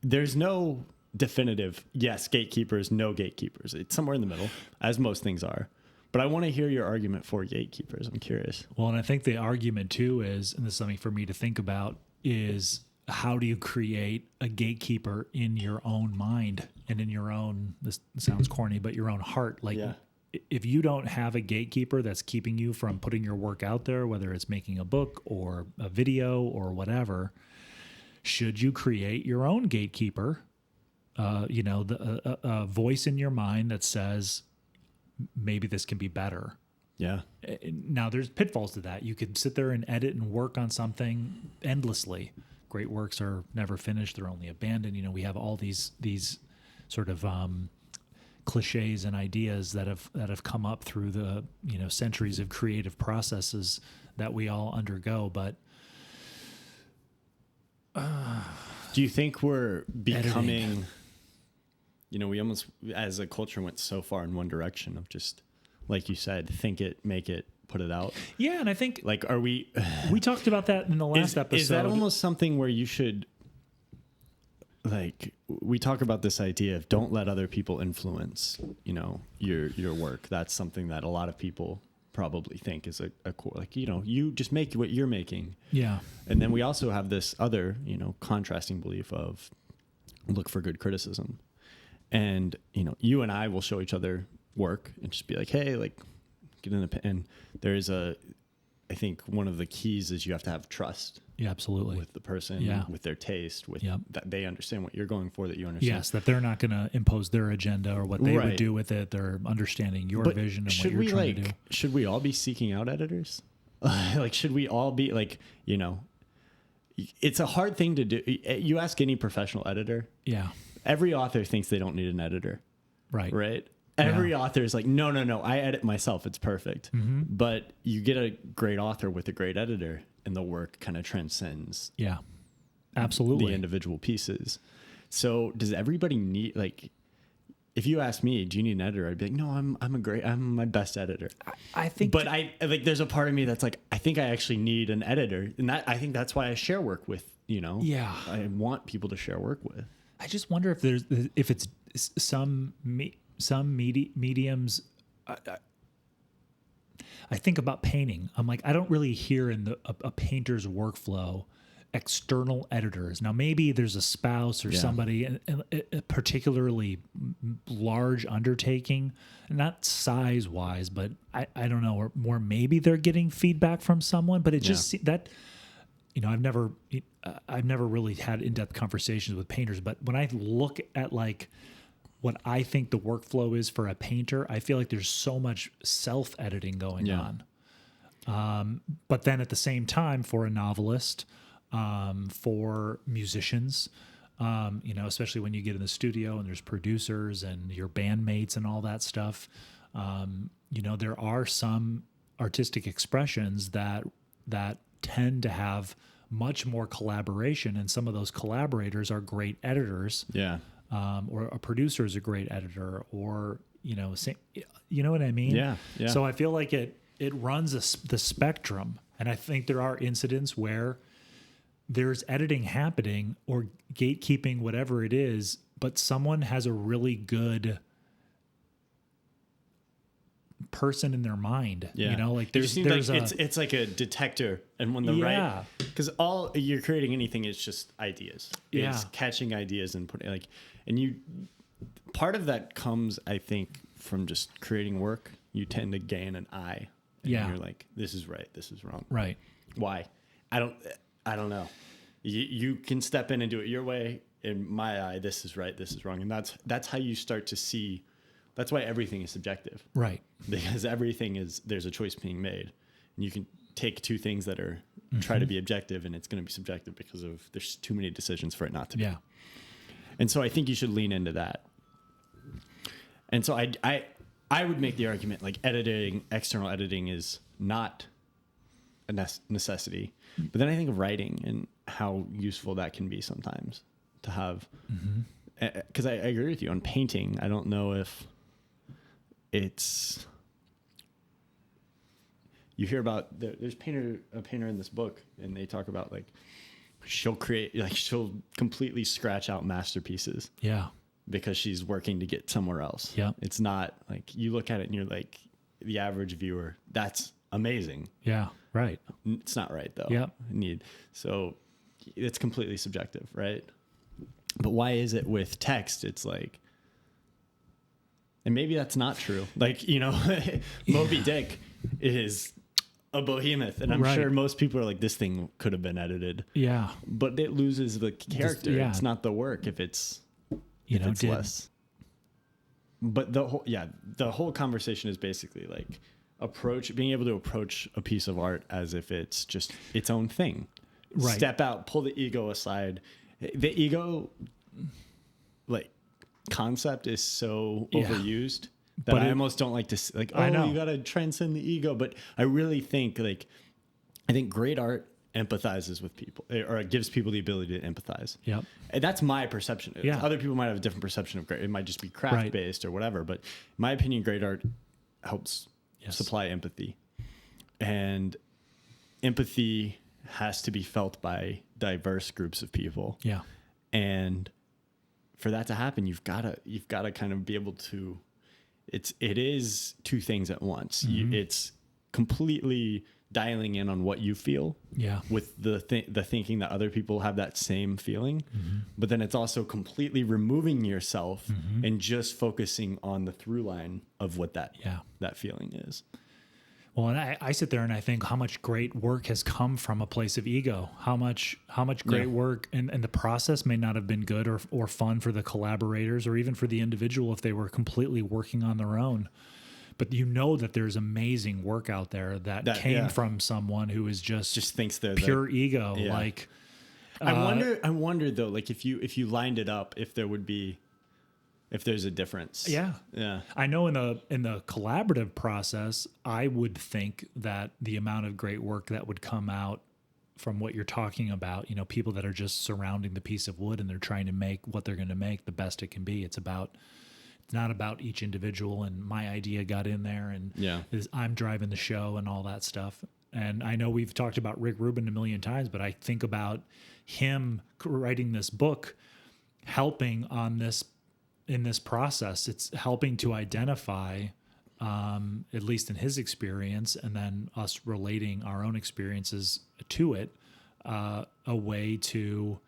[SPEAKER 3] there's no definitive, yes, gatekeepers, no gatekeepers. It's somewhere in the middle, as most things are. But I want to hear your argument for gatekeepers. I'm curious.
[SPEAKER 2] Well, and I think the argument too is, and this is something for me to think about, is how do you create a gatekeeper in your own mind and in your own, this sounds corny, but your own heart? if you don't have a gatekeeper that's keeping you from putting your work out there, whether it's making a book or a video or whatever, should you create your own gatekeeper? A voice in your mind that says, maybe this can be better.
[SPEAKER 3] Yeah.
[SPEAKER 2] Now there's pitfalls to that. You could sit there and edit and work on something endlessly. Great works are never finished. They're only abandoned. You know, we have all these sort of cliches and ideas that have come up through the, you know, centuries of creative processes that we all undergo. But
[SPEAKER 3] do you think we're becoming,
[SPEAKER 2] editing.
[SPEAKER 3] You know, we almost, as a culture, went so far in one direction of just, like you said, think it, make it, put it out.
[SPEAKER 2] Yeah, and I think,
[SPEAKER 3] like, are we
[SPEAKER 2] talked about that in the last episode.
[SPEAKER 3] Is that almost something where you should, like, we talk about this idea of don't let other people influence, you know, your work. That's something that a lot of people probably think is a core, like, you know, you just make what you're making.
[SPEAKER 2] Yeah.
[SPEAKER 3] And then we also have this other, you know, contrasting belief of look for good criticism. And, you know, you and I will show each other work and just be like, hey, like, get in and there's I think one of the keys is you have to have trust.
[SPEAKER 2] Yeah, absolutely.
[SPEAKER 3] With the person, with their taste, with that they understand what you're going for, that you understand.
[SPEAKER 2] Yes, that they're not going to impose their agenda or what they would do with it. They're understanding your vision and what you're trying to do.
[SPEAKER 3] Should we all be seeking out editors? Like, should we all be like, you know, it's a hard thing to do. You ask any professional editor.
[SPEAKER 2] Yeah.
[SPEAKER 3] Every author thinks they don't need an editor.
[SPEAKER 2] Right.
[SPEAKER 3] Right. Every author is like, no, I edit myself. It's perfect. Mm-hmm. But you get a great author with a great editor and the work kind of transcends.
[SPEAKER 2] Yeah, absolutely.
[SPEAKER 3] The individual pieces. So does everybody need, like, if you ask me, do you need an editor? I'd be like, no, I'm my best editor.
[SPEAKER 2] I think,
[SPEAKER 3] but I like, there's a part of me that's like, I think I actually need an editor. And I think that's why I share work with, you know, I want people to share work with.
[SPEAKER 2] I just wonder if it's some mediums. I think about painting. I'm like, I don't really hear in a painter's workflow external editors. Now, maybe there's a spouse or somebody, and a particularly large undertaking, not size wise, but I don't know, or more maybe they're getting feedback from someone. But it just that, you know, I've never really had in-depth conversations with painters, but when I look at like what I think the workflow is for a painter, I feel like there's so much self-editing going on. But then at the same time, for a novelist, for musicians, you know, especially when you get in the studio and there's producers and your bandmates and all that stuff, you know, there are some artistic expressions that tend to have much more collaboration, and some of those collaborators are great editors. Yeah. Or a producer is a great editor, or, you know, you know what I mean? Yeah. So I feel like it runs the spectrum, and I think there are incidents where there's editing happening or gatekeeping, whatever it is, but someone has a really good person in their mind. You know, like there's like
[SPEAKER 3] it's like a detector, and when the right, because all you're creating anything is just ideas. It's catching ideas and putting like, and you, part of that comes, I think, from just creating work. You tend to gain an eye. And you're like, this is right, this is wrong.
[SPEAKER 2] Right.
[SPEAKER 3] Why? I don't know. You can step in and do it your way. In my eye, this is right, this is wrong, and that's how you start to see. That's why everything is subjective. Right. Because there's a choice being made. And you can take two things that are try to be objective, and it's going to be subjective because there's too many decisions for it not to be. Yeah. And so I think you should lean into that. And so I would make the argument like external editing is not a necessity. But then I think of writing and how useful that can be sometimes to have. Because I agree with you on painting. I don't know if it's, you hear about there's a painter in this book, and they talk about like she'll completely scratch out masterpieces. Yeah. Because she's working to get somewhere else. Yeah. It's not like you look at it and you're like, the average viewer, that's amazing. Yeah. Right. It's not right though. Yeah. So it's completely subjective, right? But why is it with text? It's like, And maybe that's not true. Like, you know, Moby Dick is a behemoth, and I'm sure most people are like, this thing could have been edited.
[SPEAKER 2] Yeah.
[SPEAKER 3] But it loses the character. It's not the work if it's less. But the whole conversation is basically like being able to approach a piece of art as if it's just its own thing. Right. Step out, pull the ego aside. The ego like concept is so overused that I almost don't like to like, oh, you got to transcend the ego. But I really think great art empathizes with people, or it gives people the ability to empathize.
[SPEAKER 2] Yep.
[SPEAKER 3] And that's my perception.
[SPEAKER 2] Yeah.
[SPEAKER 3] Other people might have a different perception of great. It might just be craft based or whatever. But in my opinion, great art helps supply empathy. And empathy has to be felt by diverse groups of people.
[SPEAKER 2] Yeah.
[SPEAKER 3] And for that to happen, you've got to kind of be able to, it is two things at once. Mm-hmm. It's completely dialing in on what you feel with the thinking that other people have that same feeling. Mm-hmm. But then it's also completely removing yourself and just focusing on the through line of what that feeling is.
[SPEAKER 2] Well, and I sit there and I think how much great work has come from a place of ego. How much great work and the process may not have been good or fun for the collaborators or even for the individual if they were completely working on their own. But you know that there's amazing work out there that came from someone who is just
[SPEAKER 3] thinks they're
[SPEAKER 2] pure ego. Yeah. Like
[SPEAKER 3] I wonder though, like if you lined it up, if there's a difference.
[SPEAKER 2] Yeah. Yeah. I know in the collaborative process, I would think that the amount of great work that would come out from what you're talking about, people that are just surrounding the piece of wood and they're trying to make what they're going to make the best it can be. It's not about each individual and my idea got in there and I'm driving the show and all that stuff. And I know we've talked about Rick Rubin a million times, but I think about him writing this book, helping in this process. It's helping to identify, at least in his experience, and then us relating our own experiences to it, a way to,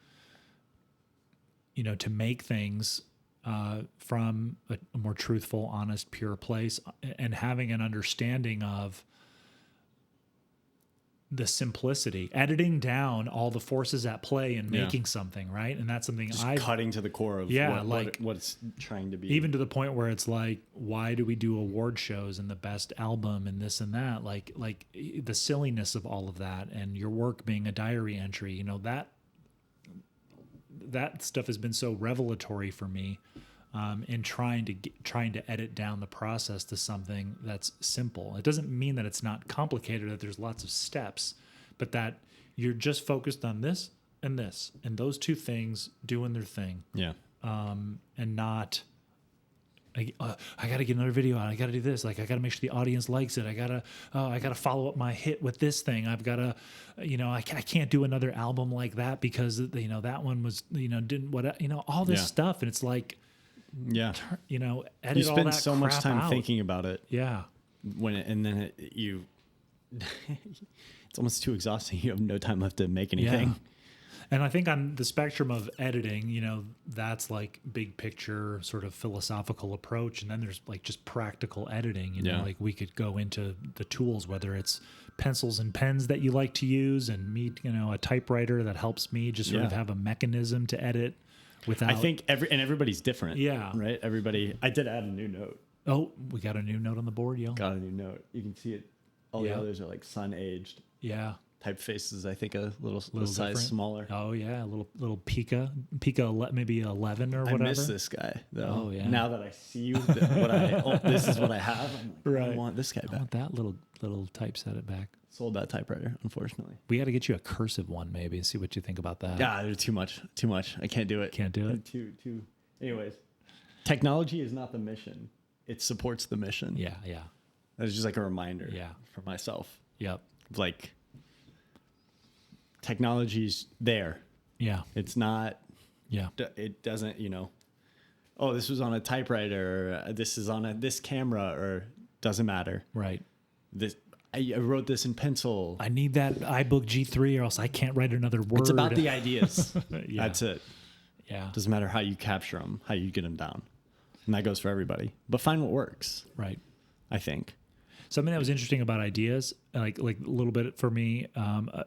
[SPEAKER 2] to make things from a more truthful, honest, pure place, and having an understanding of the simplicity, editing down all the forces at play and making something, right? And that's something
[SPEAKER 3] cutting to the core of what it's trying to be.
[SPEAKER 2] Even to the point where it's like, why do we do award shows and the best album and this and that? Like the silliness of all of that, and your work being a diary entry, that stuff has been so revelatory for me in trying to edit down the process to something that's simple. It doesn't mean that it's not complicated, that there's lots of steps, but that you're just focused on this and those two things doing their thing. Yeah. And not, I got to get another video out. I got to do this. Like, I got to make sure the audience likes it. I got to follow up my hit with this thing. I've got to, I can't do another album like that because, that one was, didn't what, all this stuff. And it's like, edit all that
[SPEAKER 3] you spend so much
[SPEAKER 2] crap
[SPEAKER 3] time
[SPEAKER 2] out.
[SPEAKER 3] thinking about it.
[SPEAKER 2] Yeah.
[SPEAKER 3] It's almost too exhausting. You have no time left to make anything.
[SPEAKER 2] Yeah. And I think on the spectrum of editing, that's like big picture sort of philosophical approach. And then there's like just practical editing, like we could go into the tools, whether it's pencils and pens that you like to use and me, a typewriter that helps me just sort of have a mechanism to edit without.
[SPEAKER 3] I think everybody's different.
[SPEAKER 2] Yeah.
[SPEAKER 3] Right. I did add a new note.
[SPEAKER 2] Oh, we got a new note on the board, yo.
[SPEAKER 3] Got a new note. You can see it. All the others are like sun aged.
[SPEAKER 2] Yeah.
[SPEAKER 3] Typeface is, I think, a little size
[SPEAKER 2] different. Smaller. Oh yeah, a little Pika, maybe 11 or whatever.
[SPEAKER 3] I miss this guy though.
[SPEAKER 2] Oh yeah.
[SPEAKER 3] Now that I see this is what I have. I'm like,
[SPEAKER 2] right.
[SPEAKER 3] I want this guy back.
[SPEAKER 2] I want that little typeset it back.
[SPEAKER 3] Sold that typewriter, unfortunately.
[SPEAKER 2] We got to get you a cursive one, maybe, and see what you think about that.
[SPEAKER 3] Yeah, they're too much. I can't do it.
[SPEAKER 2] Can't do it.
[SPEAKER 3] Too. Anyways, technology is not the mission. It supports the mission.
[SPEAKER 2] Yeah.
[SPEAKER 3] That is just like a reminder. For myself.
[SPEAKER 2] Yep.
[SPEAKER 3] Like, technology's there.
[SPEAKER 2] Yeah.
[SPEAKER 3] It's not.
[SPEAKER 2] Yeah.
[SPEAKER 3] It doesn't, oh, this was on a typewriter, or this is on this camera, or doesn't matter.
[SPEAKER 2] Right.
[SPEAKER 3] I wrote this in pencil.
[SPEAKER 2] I need that iBook G3 or else I can't write another word.
[SPEAKER 3] It's about the ideas.
[SPEAKER 2] Yeah.
[SPEAKER 3] That's it.
[SPEAKER 2] Yeah.
[SPEAKER 3] Doesn't matter how you capture them, how you get them down. And that goes for everybody. But find what works.
[SPEAKER 2] Right.
[SPEAKER 3] I think.
[SPEAKER 2] Something that was interesting about ideas, like a little bit for me,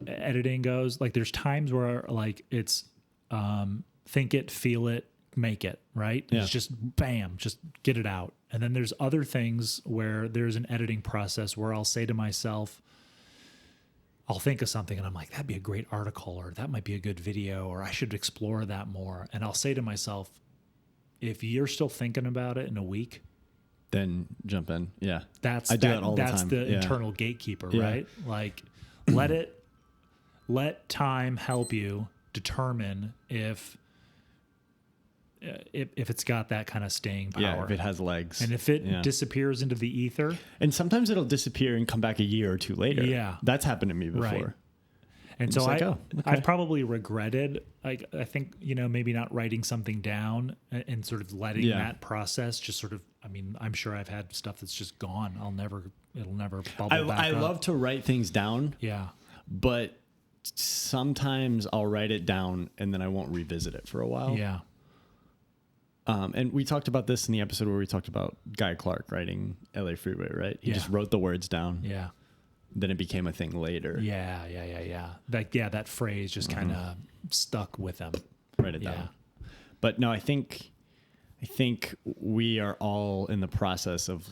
[SPEAKER 2] editing goes, like there's times where like it's think it, feel it, make it, right?
[SPEAKER 3] Yeah.
[SPEAKER 2] It's just bam, just get it out. And then there's other things where there's an editing process where I'll say to myself, I'll think of something and I'm like, that'd be a great article, or that might be a good video, or I should explore that more. And I'll say to myself, if you're still thinking about it in a week,
[SPEAKER 3] then jump in. Yeah.
[SPEAKER 2] That's
[SPEAKER 3] I do that all the
[SPEAKER 2] that's
[SPEAKER 3] time.
[SPEAKER 2] the
[SPEAKER 3] Yeah.
[SPEAKER 2] internal gatekeeper,
[SPEAKER 3] Yeah.
[SPEAKER 2] right? Like let time help you determine if it's got that kind of staying power.
[SPEAKER 3] Yeah, if it has legs.
[SPEAKER 2] And if it disappears into the ether.
[SPEAKER 3] And sometimes it'll disappear and come back a year or two later.
[SPEAKER 2] Yeah.
[SPEAKER 3] That's happened to me before.
[SPEAKER 2] Right. And
[SPEAKER 3] It's
[SPEAKER 2] so
[SPEAKER 3] like,
[SPEAKER 2] I've probably regretted, like, I think, maybe not writing something down and sort of letting that process just sort of, I mean, I'm sure I've had stuff that's just gone. It'll never bubble back
[SPEAKER 3] I
[SPEAKER 2] up.
[SPEAKER 3] love to write things down.
[SPEAKER 2] Yeah.
[SPEAKER 3] But sometimes I'll write it down and then I won't revisit it for a while.
[SPEAKER 2] Yeah.
[SPEAKER 3] And we talked about this in the episode where we talked about Guy Clark writing LA Freeway, right? He just wrote the words down.
[SPEAKER 2] Yeah.
[SPEAKER 3] Then it became a thing later.
[SPEAKER 2] Yeah. That phrase just kind of stuck with him.
[SPEAKER 3] Write it down. But no, I think we are all in the process of,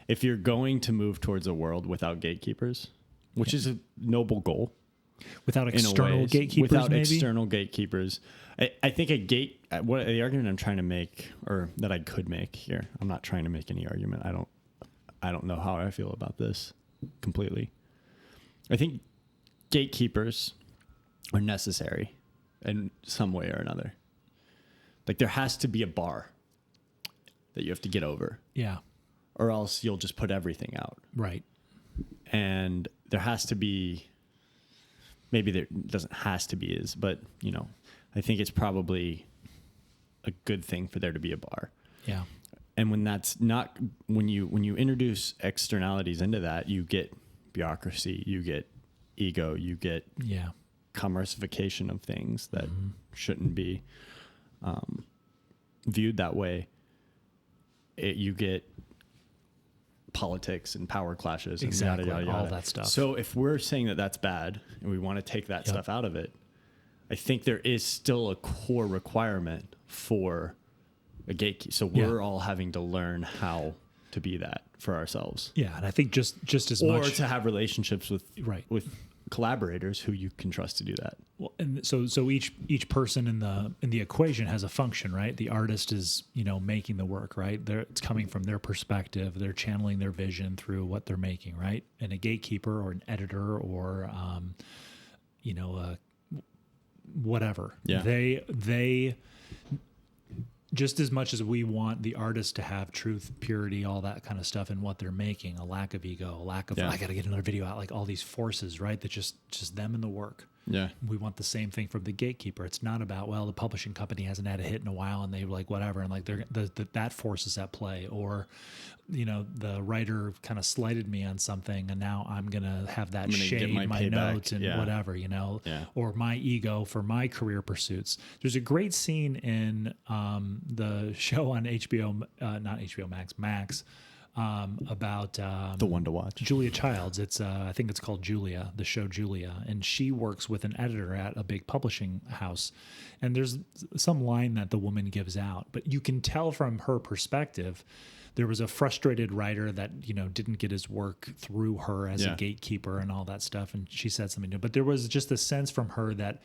[SPEAKER 3] if you're going to move towards a world without gatekeepers, which is a noble goal.
[SPEAKER 2] Without external gatekeepers,
[SPEAKER 3] without
[SPEAKER 2] maybe?
[SPEAKER 3] external gatekeepers. I think what the argument I'm trying to make, or that I could make here, I'm not trying to make any argument. I don't know how I feel about this completely. I think gatekeepers are necessary in some way or another. Like there has to be a bar that you have to get over.
[SPEAKER 2] Yeah.
[SPEAKER 3] Or else you'll just put everything out.
[SPEAKER 2] Right.
[SPEAKER 3] And there has to be, maybe there doesn't has to be but I think it's probably a good thing for there to be a bar.
[SPEAKER 2] Yeah.
[SPEAKER 3] And when that's not, when you introduce externalities into that, you get bureaucracy, you get ego, you get commercification of things that shouldn't be viewed that way. You get politics and power clashes and yada, yada, yada.
[SPEAKER 2] All that stuff.
[SPEAKER 3] So if we're saying that that's bad and we want to take that stuff out of it, I think there is still a core requirement for a gatekeeper. So we're all having to learn how to be that for ourselves.
[SPEAKER 2] Yeah, and I think just as
[SPEAKER 3] or
[SPEAKER 2] much,
[SPEAKER 3] to have relationships with
[SPEAKER 2] with
[SPEAKER 3] collaborators who you can trust to do that.
[SPEAKER 2] Well, and so each person in the equation has a function, right? The artist is making the work, right? It's coming from their perspective. They're channeling their vision through what they're making, right? And a gatekeeper or an editor or whatever.
[SPEAKER 3] Yeah.
[SPEAKER 2] They just as much as we want the artist to have truth, purity, all that kind of stuff in what they're making, a lack of ego, a lack of I got to get another video out, like all these forces, right? That just them in the work.
[SPEAKER 3] Yeah.
[SPEAKER 2] We want the same thing from the gatekeeper. It's not about, well, the publishing company hasn't had a hit in a while and they like whatever, and like that force is at play, or the writer kind of slighted me on something and now I'm gonna have that shade my
[SPEAKER 3] payback.
[SPEAKER 2] Notes and whatever, or my ego for my career pursuits. There's a great scene in the show on HBO, not HBO Max, about
[SPEAKER 3] the one to watch.
[SPEAKER 2] Julia Childs. It's I think it's called Julia, the show Julia, and she works with an editor at a big publishing house. And there's some line that the woman gives out, but you can tell from her perspective there was a frustrated writer that didn't get his work through her as a gatekeeper and all that stuff, and she said something new. But there was just a sense from her that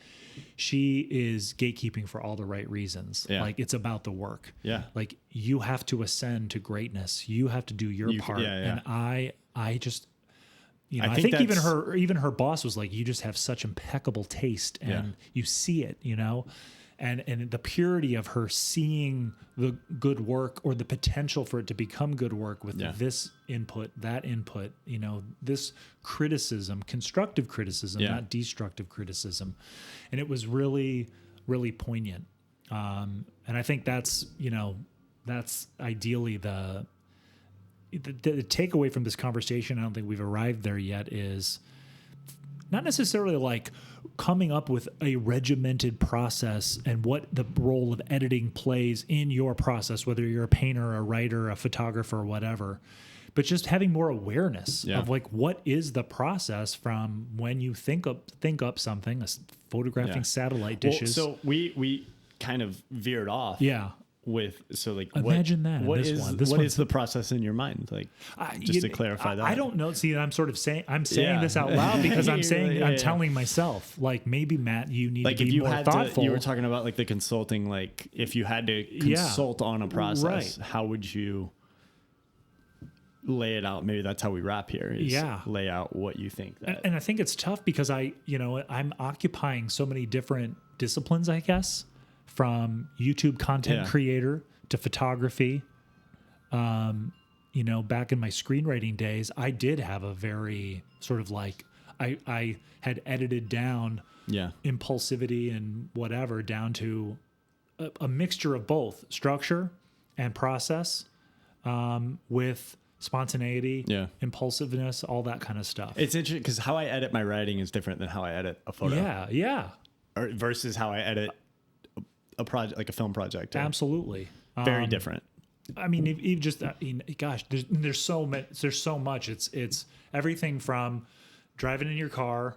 [SPEAKER 2] she is gatekeeping for all the right reasons.
[SPEAKER 3] Yeah.
[SPEAKER 2] Like it's about the work.
[SPEAKER 3] Yeah.
[SPEAKER 2] Like you have to ascend to greatness. You have to do your part. And I just I think even her boss was like, you just have such impeccable taste and you see it, and the purity of her seeing the good work or the potential for it to become good work with this input, that input, this criticism, constructive criticism, not destructive criticism. And it was really, really poignant. And I think that's ideally the takeaway from this conversation. I don't think we've arrived there yet, is not necessarily like coming up with a regimented process and what the role of editing plays in your process, whether you're a painter, a writer, a photographer, or whatever, but just having more awareness of like what is the process from when you think up something, photographing satellite dishes.
[SPEAKER 3] Well, so we kind of veered off.
[SPEAKER 2] Yeah.
[SPEAKER 3] Imagine that. What is the process in your mind? Like, just to clarify that.
[SPEAKER 2] I don't know. See, I'm sort of saying this out loud because I'm telling myself, like, maybe Matt, you need to be more thoughtful.
[SPEAKER 3] You were talking about like the consulting, like if you had to consult on a process, how would you lay it out? Maybe that's how we wrap here. Lay out what you think.
[SPEAKER 2] And I think it's tough because I'm occupying so many different disciplines, I guess. From YouTube content creator to photography. Back in my screenwriting days, I did have a very sort of like, I had edited down impulsivity and whatever down to a mixture of both structure and process with spontaneity, impulsiveness, all that kind of stuff.
[SPEAKER 3] It's interesting because how I edit my writing is different than how I edit a photo.
[SPEAKER 2] Yeah.
[SPEAKER 3] Versus how I edit a project, like a film project.
[SPEAKER 2] Absolutely.
[SPEAKER 3] Very different.
[SPEAKER 2] I mean, gosh, there's so much. It's everything from driving in your car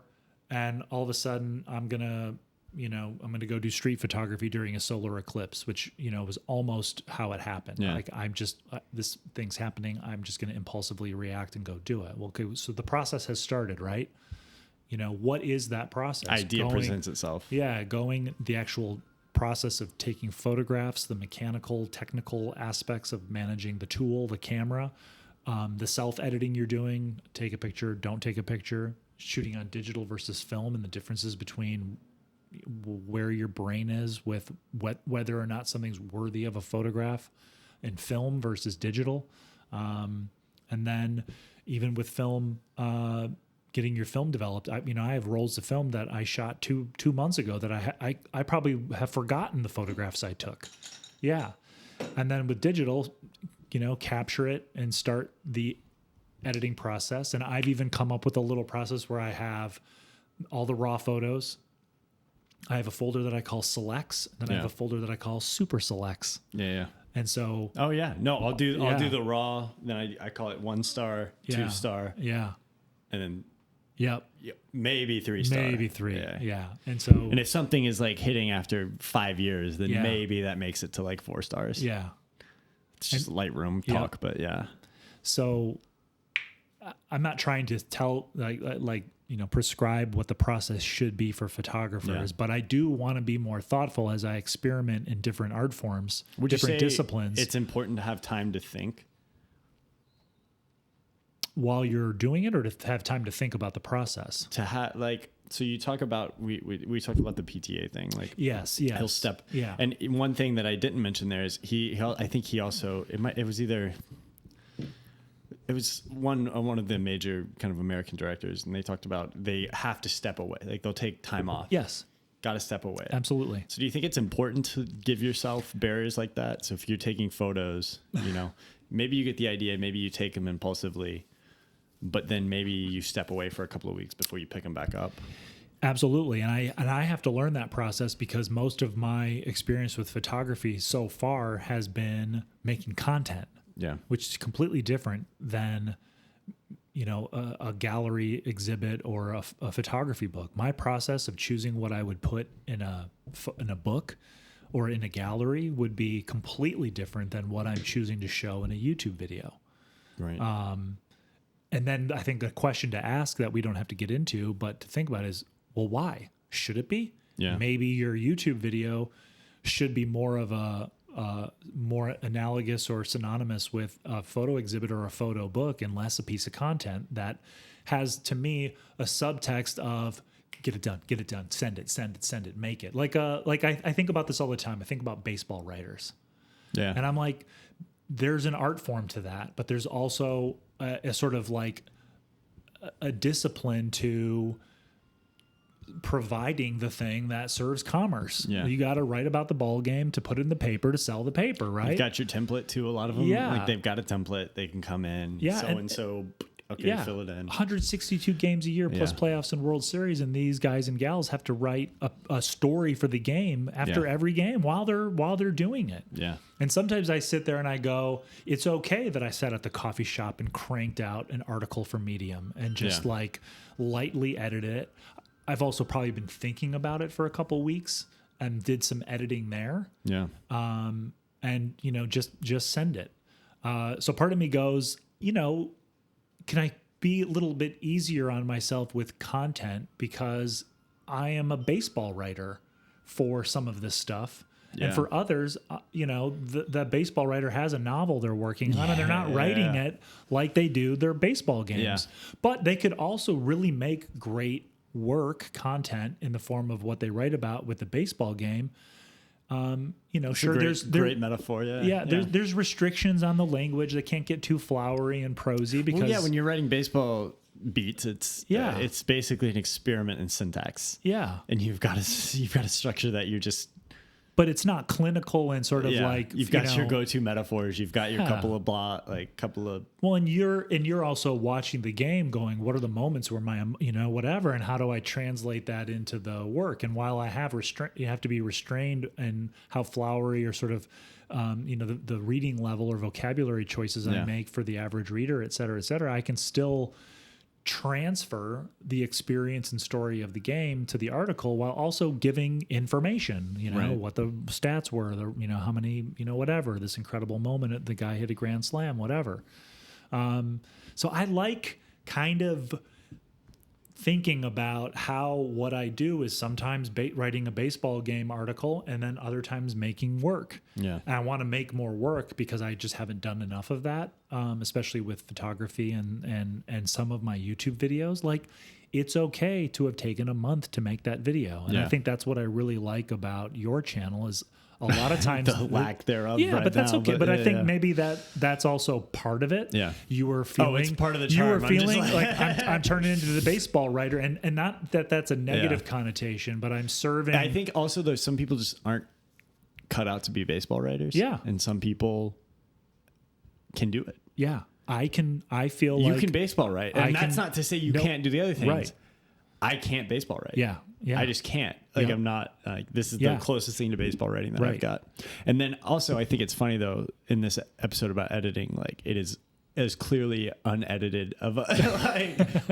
[SPEAKER 2] and all of a sudden I'm going to go do street photography during a solar eclipse, which, was almost how it happened.
[SPEAKER 3] Yeah.
[SPEAKER 2] Like I'm just, this thing's happening. I'm just going to impulsively react and go do it. Well, okay. So the process has started, right? What is that process?
[SPEAKER 3] Idea presents itself.
[SPEAKER 2] Yeah. The actual process of taking photographs, the mechanical, technical aspects of managing the tool, the camera, the self-editing you're doing, take a picture, don't take a picture, shooting on digital versus film and the differences between where your brain is with whether or not something's worthy of a photograph in film versus digital. And then even with film, getting your film developed. I have rolls of film that I shot two months ago that I probably have forgotten the photographs I took. Yeah. And then with digital, capture it and start the editing process. And I've even come up with a little process where I have all the raw photos. I have a folder that I call selects. Then I have a folder that I call super selects.
[SPEAKER 3] Yeah.
[SPEAKER 2] And so.
[SPEAKER 3] Oh yeah. No, I'll do the raw. Then I call it 1 star, 2 star.
[SPEAKER 2] Yeah.
[SPEAKER 3] And then.
[SPEAKER 2] Yep.
[SPEAKER 3] Maybe 3 star.
[SPEAKER 2] Maybe 3. Yeah. And
[SPEAKER 3] if something is like hitting after 5 years, then maybe that makes it to like 4 stars.
[SPEAKER 2] Yeah.
[SPEAKER 3] It's just Lightroom talk, but yeah.
[SPEAKER 2] So I'm not trying to tell prescribe what the process should be for photographers, but I do want to be more thoughtful as I experiment in different art forms, different disciplines.
[SPEAKER 3] It's important to have time to think
[SPEAKER 2] while you're doing it, or to have time to think about the process.
[SPEAKER 3] So you talk about we talked about the PTA thing, like
[SPEAKER 2] yes,
[SPEAKER 3] he'll step, and one thing that I didn't mention there is I think he also it was one of the major kind of American directors, and they talked about they have to step away, like they'll take time off.
[SPEAKER 2] Yes.
[SPEAKER 3] Got to step away.
[SPEAKER 2] Absolutely.
[SPEAKER 3] So do you think it's important to give yourself barriers like that? So if you're taking photos, maybe you get the idea, maybe you take them impulsively, but then maybe you step away for a couple of weeks before you pick them back up.
[SPEAKER 2] Absolutely. And I have to learn that process because most of my experience with photography so far has been making content.
[SPEAKER 3] Yeah.
[SPEAKER 2] Which is completely different than, a gallery exhibit or a photography book. My process of choosing what I would put in a book or in a gallery would be completely different than what I'm choosing to show in a YouTube video.
[SPEAKER 3] Right.
[SPEAKER 2] And then I think the question to ask that we don't have to get into, but to think about is, well, why? Should it be?
[SPEAKER 3] Yeah.
[SPEAKER 2] Maybe your YouTube video should be more of a more analogous or synonymous with a photo exhibit or a photo book and less a piece of content that has, to me, a subtext of get it done, send it, make it. I think about this all the time. I think about baseball writers.
[SPEAKER 3] Yeah.
[SPEAKER 2] And I'm like, there's an art form to that, but there's also a sort of like a discipline to providing the thing that serves commerce.
[SPEAKER 3] Yeah.
[SPEAKER 2] You got to write about the ball game to put it in the paper to sell the paper, right?
[SPEAKER 3] You've got your template too. A lot of them,
[SPEAKER 2] Yeah.
[SPEAKER 3] like they've got a template. They can come in.
[SPEAKER 2] Yeah,
[SPEAKER 3] So okay, fill it in.
[SPEAKER 2] 162 games a year plus playoffs and World Series, and these guys and gals have to write a story for the game after every game while they're doing it.
[SPEAKER 3] Yeah.
[SPEAKER 2] And sometimes I sit there and I go, it's okay that I sat at the coffee shop and cranked out an article for Medium and just like lightly edited it. I've also probably been thinking about it for a couple weeks and did some editing there.
[SPEAKER 3] Yeah.
[SPEAKER 2] And just send it. So part of me goes, can I be a little bit easier on myself with content because I am a baseball writer for some of this stuff. Yeah. And for others, the baseball writer has a novel they're working on and they're not writing it like they do their baseball games. Yeah. But they could also really make great content in the form of what they write about with the baseball game.
[SPEAKER 3] There's great metaphor.
[SPEAKER 2] There's restrictions on the language. They can't get too flowery and prosy because
[SPEAKER 3] when you're writing baseball beats, it's basically an experiment in syntax.
[SPEAKER 2] Yeah,
[SPEAKER 3] and you've got to structure that.
[SPEAKER 2] But it's not clinical and sort of like
[SPEAKER 3] you've got your go-to metaphors. You've got your couple of
[SPEAKER 2] Well, and you're also watching the game, going, what are the moments where my whatever, and how do I translate that into the work? And while I have you have to be restrained in how flowery or sort of the reading level or vocabulary choices I make for the average reader, et cetera, I can still transfer the experience and story of the game to the article while also giving information, what the stats were, how many, whatever, this incredible moment, the guy hit a grand slam, whatever. So I like kind of thinking about how what I do is sometimes writing a baseball game article and then other times making work. Yeah. And I want to make more work because I just haven't done enough of that, especially with photography and some of my YouTube videos. Like, it's okay to have taken a month to make that video. And I think that's what I really like about your channel is a lot of times
[SPEAKER 3] the lack thereof.
[SPEAKER 2] Yeah, but that's okay. But I think maybe that's also part of it.
[SPEAKER 3] Yeah,
[SPEAKER 2] you were feeling.
[SPEAKER 3] It's part of the charm.
[SPEAKER 2] You were feeling like I'm turning into the baseball writer, and not that that's a negative connotation, but I'm serving.
[SPEAKER 3] I think also there's some people just aren't cut out to be baseball writers.
[SPEAKER 2] Yeah,
[SPEAKER 3] and some people can do it.
[SPEAKER 2] Yeah, I can. I feel
[SPEAKER 3] you
[SPEAKER 2] like
[SPEAKER 3] can baseball write, and that's not to say you can't do the other things.
[SPEAKER 2] Right.
[SPEAKER 3] I can't baseball write.
[SPEAKER 2] Yeah.
[SPEAKER 3] I just can't. Like, I'm not, this is the closest thing to baseball writing that I've got. And then also, I think it's funny, though, in this episode about editing, like, it is as clearly unedited of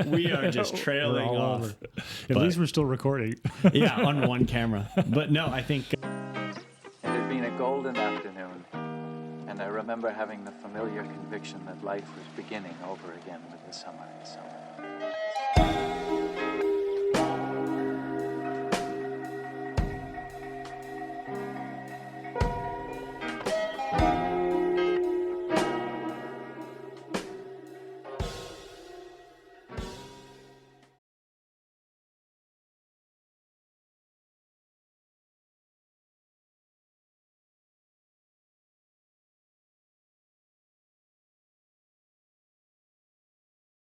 [SPEAKER 3] we are just trailing off.
[SPEAKER 2] At least we're still recording.
[SPEAKER 3] On one camera. But no, I think.
[SPEAKER 1] It had been a golden afternoon, and I remember having the familiar conviction that life was beginning over again with the summer.